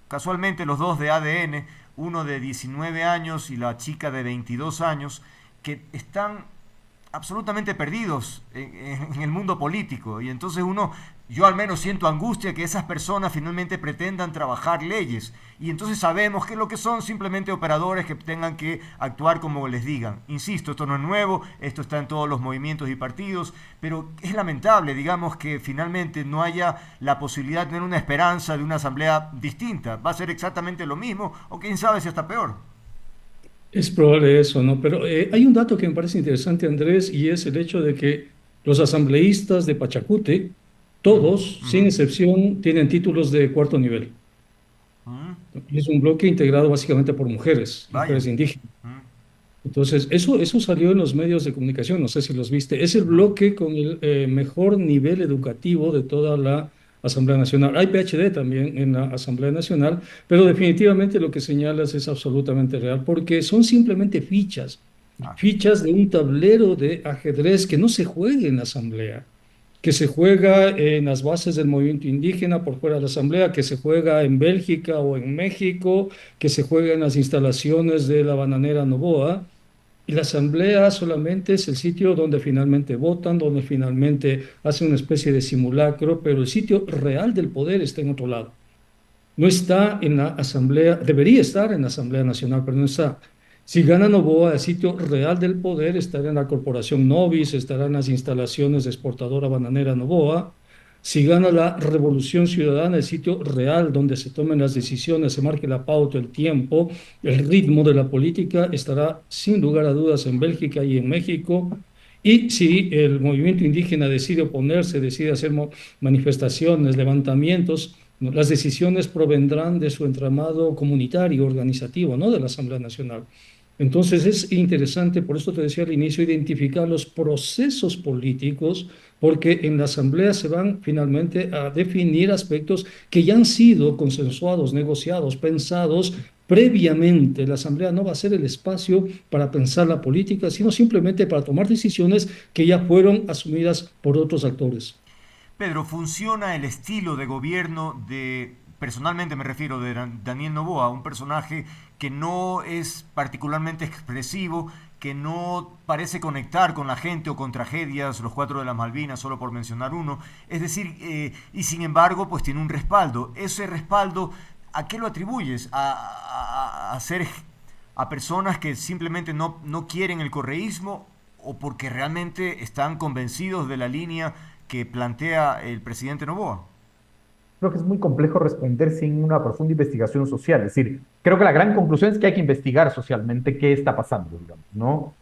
casualmente los dos de ADN, uno de 19 años y la chica de 22 años, que están absolutamente perdidos en el mundo político y entonces yo al menos siento angustia que esas personas finalmente pretendan trabajar leyes y entonces sabemos que lo que son simplemente operadores que tengan que actuar como les digan. Insisto, esto no es nuevo, esto está en todos los movimientos y partidos, pero es lamentable, digamos, que finalmente no haya la posibilidad de tener una esperanza de una asamblea distinta. Va a ser exactamente lo mismo o quién sabe si hasta peor. Es probable eso, ¿no? Pero hay un dato que me parece interesante, Andrés, y es el hecho de que los asambleístas de Pachacute, todos, sin excepción, tienen títulos de cuarto nivel. Y es un bloque integrado básicamente por mujeres, Vaya. mujeres indígenas. Entonces, eso salió en los medios de comunicación, no sé si los viste. Es el bloque con el mejor nivel educativo de toda la Asamblea Nacional. Hay PhD también en la Asamblea Nacional, pero definitivamente lo que señalas es absolutamente real, porque son simplemente fichas de un tablero de ajedrez que no se juega en la Asamblea, que se juega en las bases del movimiento indígena por fuera de la Asamblea, que se juega en Bélgica o en México, que se juega en las instalaciones de la bananera Novoa. Y la asamblea solamente es el sitio donde finalmente votan, donde finalmente hacen una especie de simulacro, pero el sitio real del poder está en otro lado. No está en la asamblea, debería estar en la Asamblea Nacional, pero no está. Si gana Novoa, el sitio real del poder estará en la Corporación Novis, estará en las instalaciones de exportadora bananera Novoa. Si gana la Revolución Ciudadana, el sitio real donde se tomen las decisiones, se marque la pauta, el tiempo, el ritmo de la política, estará sin lugar a dudas en Bélgica y en México. Y si el movimiento indígena decide oponerse, decide hacer manifestaciones, levantamientos, ¿no? Las decisiones provendrán de su entramado comunitario, organizativo, ¿no? De la Asamblea Nacional. Entonces es interesante, por eso te decía al inicio, identificar los procesos políticos, porque en la Asamblea se van finalmente a definir aspectos que ya han sido consensuados, negociados, pensados previamente. La Asamblea no va a ser el espacio para pensar la política, sino simplemente para tomar decisiones que ya fueron asumidas por otros actores. Pedro, ¿funciona el estilo de gobierno personalmente me refiero, de Daniel Noboa, un personaje que no es particularmente expresivo, que no parece conectar con la gente o con tragedias, los cuatro de las Malvinas, solo por mencionar uno? Es decir, y sin embargo, pues tiene un respaldo. Ese respaldo, ¿a qué lo atribuyes? ¿A ser a personas que simplemente no quieren el correísmo o porque realmente están convencidos de la línea que plantea el presidente Noboa? Creo que es muy complejo responder sin una profunda investigación social. Es decir, creo que la gran conclusión es que hay que investigar socialmente qué está pasando, digamos, ¿no?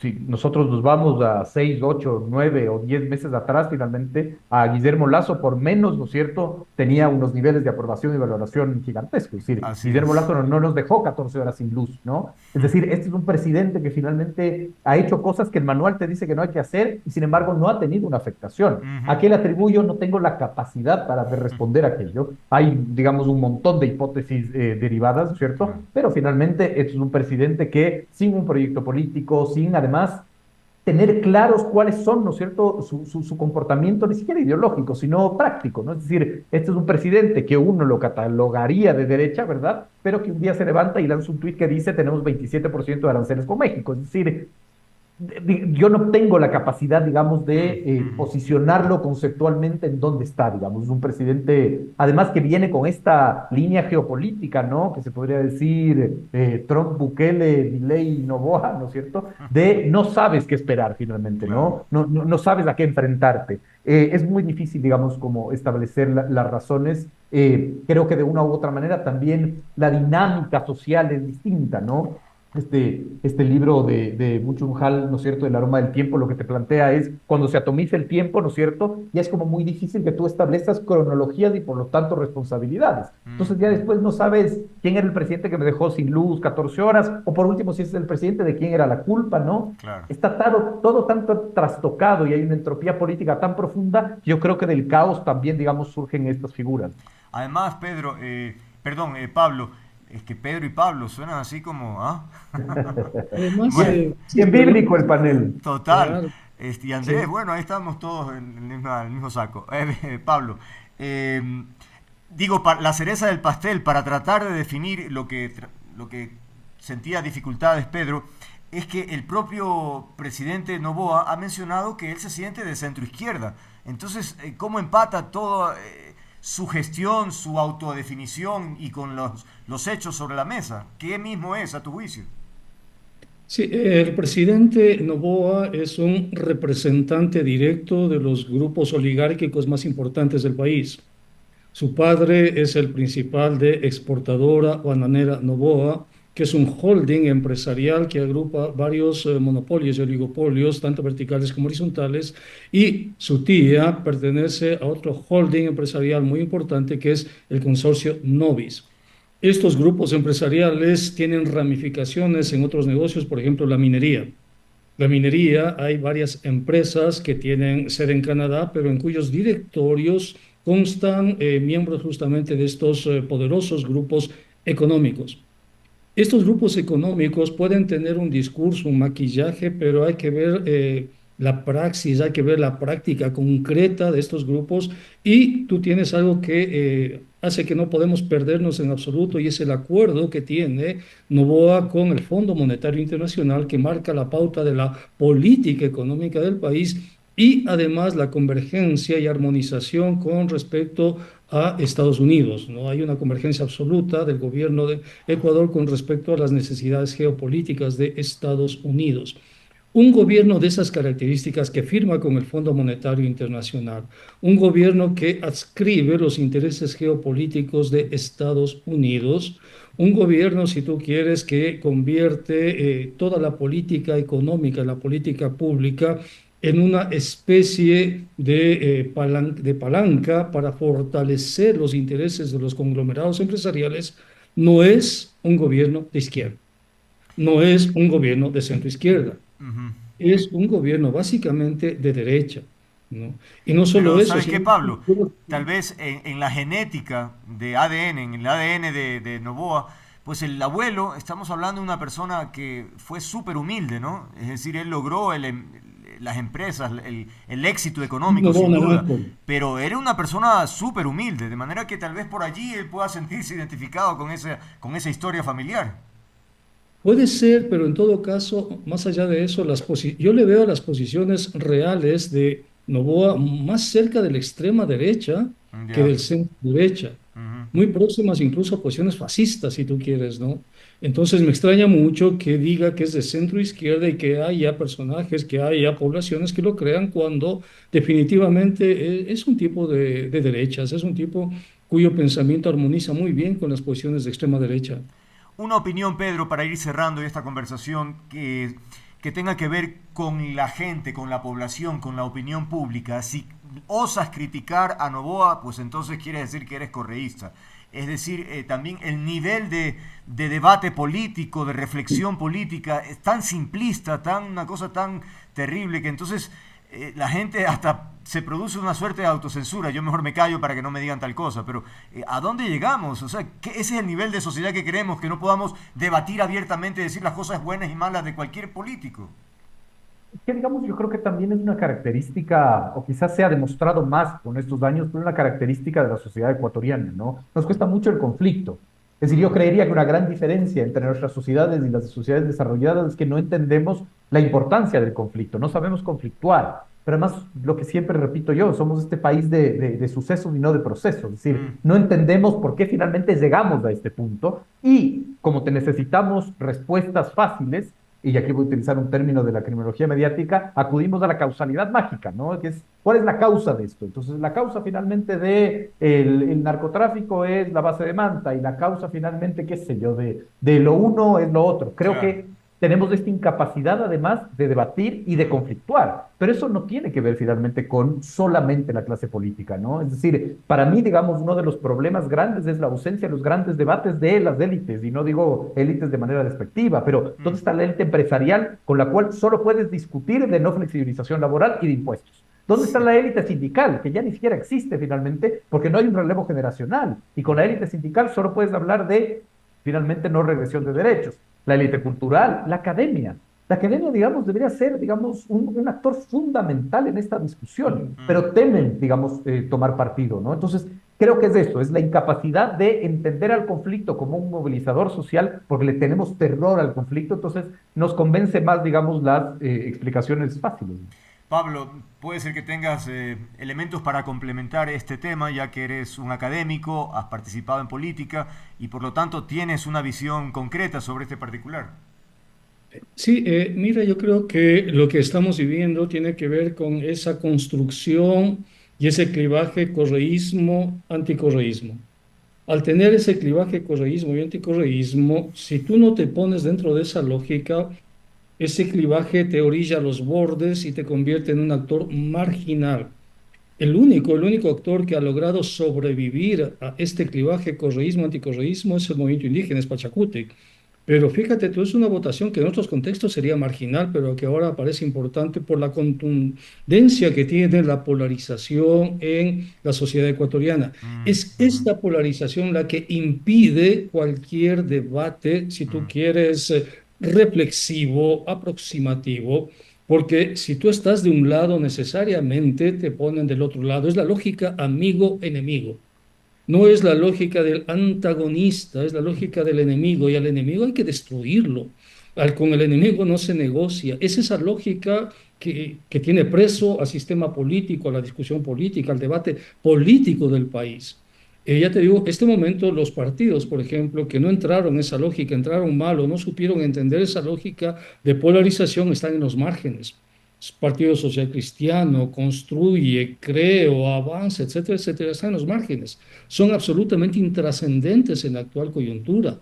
Si nosotros nos vamos a 6, 8, 9 o 10 meses atrás, finalmente, a Guillermo Lasso, por menos, ¿no es cierto?, tenía unos niveles de aprobación y valoración gigantescos. Es decir, Así Guillermo es. Lasso no nos dejó 14 horas sin luz, ¿no? Es decir, este es un presidente que finalmente ha hecho cosas que el manual te dice que no hay que hacer y sin embargo no ha tenido una afectación. ¿A qué le atribuyo? No tengo la capacidad para responder a aquello. Hay, digamos, un montón de hipótesis derivadas, ¿cierto? Pero finalmente este es un presidente que sin un proyecto político, sin además tener claros cuáles son, ¿no es cierto?, su comportamiento, ni siquiera ideológico, sino práctico, ¿no? Es decir, este es un presidente que uno lo catalogaría de derecha, ¿verdad? Pero que un día se levanta y lanza un tuit que dice tenemos 27% de aranceles con México. Es decir, yo no tengo la capacidad, digamos, de posicionarlo conceptualmente en dónde está, digamos. Es un presidente, además que viene con esta línea geopolítica, ¿no? Que se podría decir Trump, Bukele, Milei, Noboa, ¿no es cierto? De no sabes qué esperar finalmente, Claro. ¿no? No sabes a qué enfrentarte. Es muy difícil, digamos, como establecer las razones. Creo que de una u otra manera también la dinámica social es distinta, ¿no? Este libro de Byung-Chul Han, ¿no es cierto?, El aroma del tiempo, lo que te plantea es cuando se atomiza el tiempo, ¿no es cierto?, ya es como muy difícil que tú establezcas cronologías y por lo tanto responsabilidades. Entonces ya después no sabes quién era el presidente que me dejó sin luz 14 horas, o por último si es el presidente de quién era la culpa, ¿no? Claro. Está todo tanto trastocado y hay una entropía política tan profunda, yo creo que del caos también, digamos, surgen estas figuras. Además, Pedro, perdón, Pablo, es que Pedro y Pablo suenan así como, ¿ah? Además, Bueno, sí, Bien bíblico el panel. total. claro, Y Andrés, sí. bueno, ahí estamos todos en el mismo saco. Pablo, eh, digo, la cereza del pastel para tratar de definir lo que sentía dificultades Pedro, es que el propio presidente Noboa ha mencionado que él se siente de centro izquierda. Entonces, ¿cómo empata toda su gestión, su autodefinición y con los hechos sobre la mesa? ¿Qué mismo es, a tu juicio? Sí, el presidente Noboa es un representante directo de los grupos oligárquicos más importantes del país. Su padre es el principal de exportadora bananera Noboa, que es un holding empresarial que agrupa varios monopolios y oligopolios, tanto verticales como horizontales, y su tía pertenece a otro holding empresarial muy importante que es el consorcio Novis. Estos grupos empresariales tienen ramificaciones en otros negocios, por ejemplo, la minería. La minería, hay varias empresas que tienen sede en Canadá, pero en cuyos directorios constan miembros justamente de estos poderosos grupos económicos. Estos grupos económicos pueden tener un discurso, un maquillaje, pero hay que ver la praxis, hay que ver la práctica concreta de estos grupos y tú tienes algo que hace que no podemos perdernos en absoluto y es el acuerdo que tiene Noboa con el Fondo Monetario Internacional que marca la pauta de la política económica del país y además la convergencia y armonización con respecto a Estados Unidos. No hay una convergencia absoluta del gobierno de Ecuador con respecto a las necesidades geopolíticas de Estados Unidos. Un gobierno de esas características que firma con el Fondo Monetario Internacional, un gobierno que adscribe los intereses geopolíticos de Estados Unidos, un gobierno, si tú quieres, que convierte toda la política económica, la política pública en una especie de palanca para fortalecer los intereses de los conglomerados empresariales, no es un gobierno de izquierda, no es un gobierno de centro izquierda, Ujú. es un gobierno básicamente de derecha, ¿no? Y no solo Pero eso, ¿sabes qué, sino Pablo? Tal vez en la genética de ADN, en el ADN de Novoa, pues el abuelo, estamos hablando de una persona que fue súper humilde, ¿no? Es decir, él logró las empresas, el éxito económico, Noboa sin duda, Naranjo. pero era una persona súper humilde, de manera que tal vez por allí él pueda sentirse identificado con esa historia familiar. Puede ser, pero en todo caso, más allá de eso, yo le veo las posiciones reales de Noboa más cerca de la extrema derecha que Ya. del centro derecha, Ujú. muy próximas incluso a posiciones fascistas, si tú quieres, ¿no? Entonces me extraña mucho que diga que es de centro izquierda y que haya personajes, que haya poblaciones que lo crean cuando definitivamente es un tipo de derechas, es un tipo cuyo pensamiento armoniza muy bien con las posiciones de extrema derecha. Una opinión, Pedro, para ir cerrando esta conversación que tenga que ver con la gente, con la población, con la opinión pública. Si osas criticar a Novoa, pues entonces quiere decir que eres correísta. Es decir, también el nivel de debate político, de reflexión política, es tan simplista, una cosa tan terrible que entonces la gente hasta se produce una suerte de autocensura. Yo mejor me callo para que no me digan tal cosa, pero ¿a dónde llegamos? O sea, ese es el nivel de sociedad que queremos, que no podamos debatir abiertamente, decir las cosas buenas y malas de cualquier político. Que digamos, yo creo que también es una característica, o quizás se ha demostrado más con estos años, pero una característica de la sociedad ecuatoriana, ¿no? Nos cuesta mucho el conflicto. Es decir, yo creería que una gran diferencia entre nuestras sociedades y las sociedades desarrolladas es que no entendemos la importancia del conflicto, no sabemos conflictuar. Pero además, lo que siempre repito yo, somos este país de sucesos y no de procesos. Es decir, Mm, no entendemos por qué finalmente llegamos a este punto y como te necesitamos respuestas fáciles, y aquí voy a utilizar un término de la criminología mediática, acudimos a la causalidad mágica, ¿no? Que es, ¿cuál es la causa de esto? Entonces, la causa finalmente de el narcotráfico es la base de Manta y la causa finalmente, qué sé yo, de lo uno es lo otro. Creo claro. que tenemos esta incapacidad además de debatir y de Mm, conflictuar, pero eso no tiene que ver finalmente con solamente la clase política, ¿no? Es decir, para mí, digamos, uno de los problemas grandes es la ausencia de los grandes debates de las élites, y no digo élites de manera despectiva, pero ¿dónde mm, está la élite empresarial con la cual solo puedes discutir de no flexibilización laboral y de impuestos? ¿Dónde está sí. la élite sindical, que ya ni siquiera existe finalmente, porque no hay un relevo generacional? Y con la élite sindical solo puedes hablar de, finalmente, no regresión de derechos. La élite cultural, la academia. La academia, digamos, debería ser, digamos, un actor fundamental en esta discusión, Mm. pero temen, digamos, tomar partido, ¿no? Entonces, creo que es eso, es la incapacidad de entender al conflicto como un movilizador social, porque le tenemos terror al conflicto, entonces nos convence más, digamos, las explicaciones fáciles. Pablo, puede ser que tengas elementos para complementar este tema, ya que eres un académico, has participado en política y por lo tanto tienes una visión concreta sobre este particular. Sí, mira, yo creo que lo que estamos viviendo tiene que ver con esa construcción y ese clivaje correísmo-anticorreísmo. Al tener ese clivaje correísmo y anticorreísmo, si tú no te pones dentro de esa lógica, ese clivaje te orilla a los bordes y te convierte en un actor marginal. El único actor que ha logrado sobrevivir a este clivaje correísmo-anticorreísmo es el movimiento indígena, es Pachacútec. Pero fíjate, tú es una votación que en otros contextos sería marginal, pero que ahora parece importante por la contundencia que tiene la polarización en la sociedad ecuatoriana. Mm, Es ujú, esta polarización la que impide cualquier debate, si tú mm, quieres, reflexivo, aproximativo, porque si tú estás de un lado, necesariamente te ponen del otro lado. Es la lógica amigo-enemigo. No es la lógica del antagonista, es la lógica del enemigo y al enemigo hay que destruirlo. Con el enemigo no se negocia. Es esa lógica que tiene preso al sistema político, a la discusión política, al debate político del país. Ya te digo, este momento los partidos, por ejemplo, que no entraron en esa lógica, entraron mal o no supieron entender esa lógica de polarización, están en los márgenes. Partido Social Cristiano, Construye, Creo, Avanza, etcétera, etcétera, están en los márgenes. Son absolutamente intrascendentes en la actual coyuntura.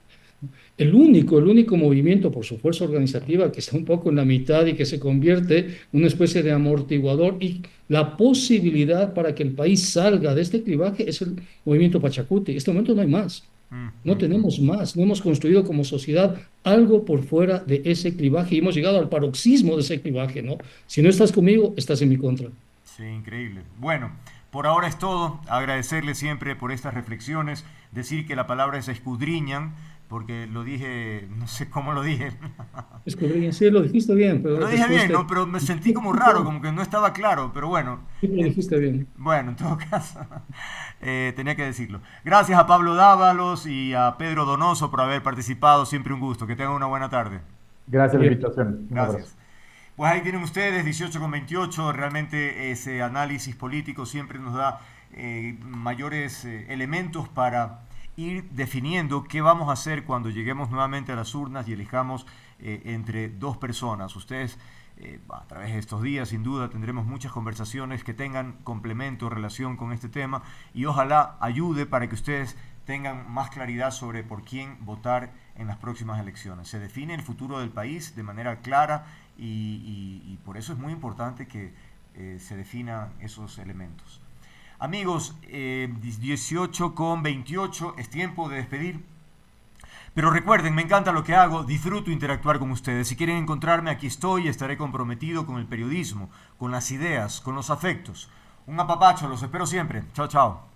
El único movimiento por su fuerza organizativa que está un poco en la mitad y que se convierte en una especie de amortiguador y la posibilidad para que el país salga de este clivaje es el movimiento Pachacuti. En este momento no hay más. No tenemos más, no hemos construido como sociedad algo por fuera de ese clivaje y hemos llegado al paroxismo de ese clivaje, ¿no? Si no estás conmigo, estás en mi contra. Sí, increíble. Bueno, por ahora es todo. Agradecerle siempre por estas reflexiones. Decir que la palabra se escudriñan, porque lo dije, no sé cómo lo dije. Escudriña, sí, lo dijiste bien, pero Lo dije después bien, ¿no? Pero me sentí como raro, como que no estaba claro. Pero bueno, Sí, lo dijiste bien. bueno, en todo caso, tenía que decirlo. Gracias a Pablo Dávalos y a Pedro Donoso por haber participado. Siempre un gusto. Que tengan una buena tarde. Gracias por la Bien. invitación. Un abrazo. Gracias. Pues ahí tienen ustedes, 18,28. Realmente ese análisis político siempre nos da mayores elementos para ir definiendo qué vamos a hacer cuando lleguemos nuevamente a las urnas y elijamos entre dos personas. Ustedes, a través de estos días, sin duda, tendremos muchas conversaciones que tengan complemento, relación con este tema y ojalá ayude para que ustedes tengan más claridad sobre por quién votar en las próximas elecciones. Se define el futuro del país de manera clara y por eso es muy importante que se definan esos elementos. Amigos, 18,28, es tiempo de despedir. Pero recuerden, me encanta lo que hago, disfruto interactuar con ustedes. Si quieren encontrarme, aquí estoy, estaré comprometido con el periodismo, con las ideas, con los afectos. Un apapacho, los espero siempre. Chao, chao.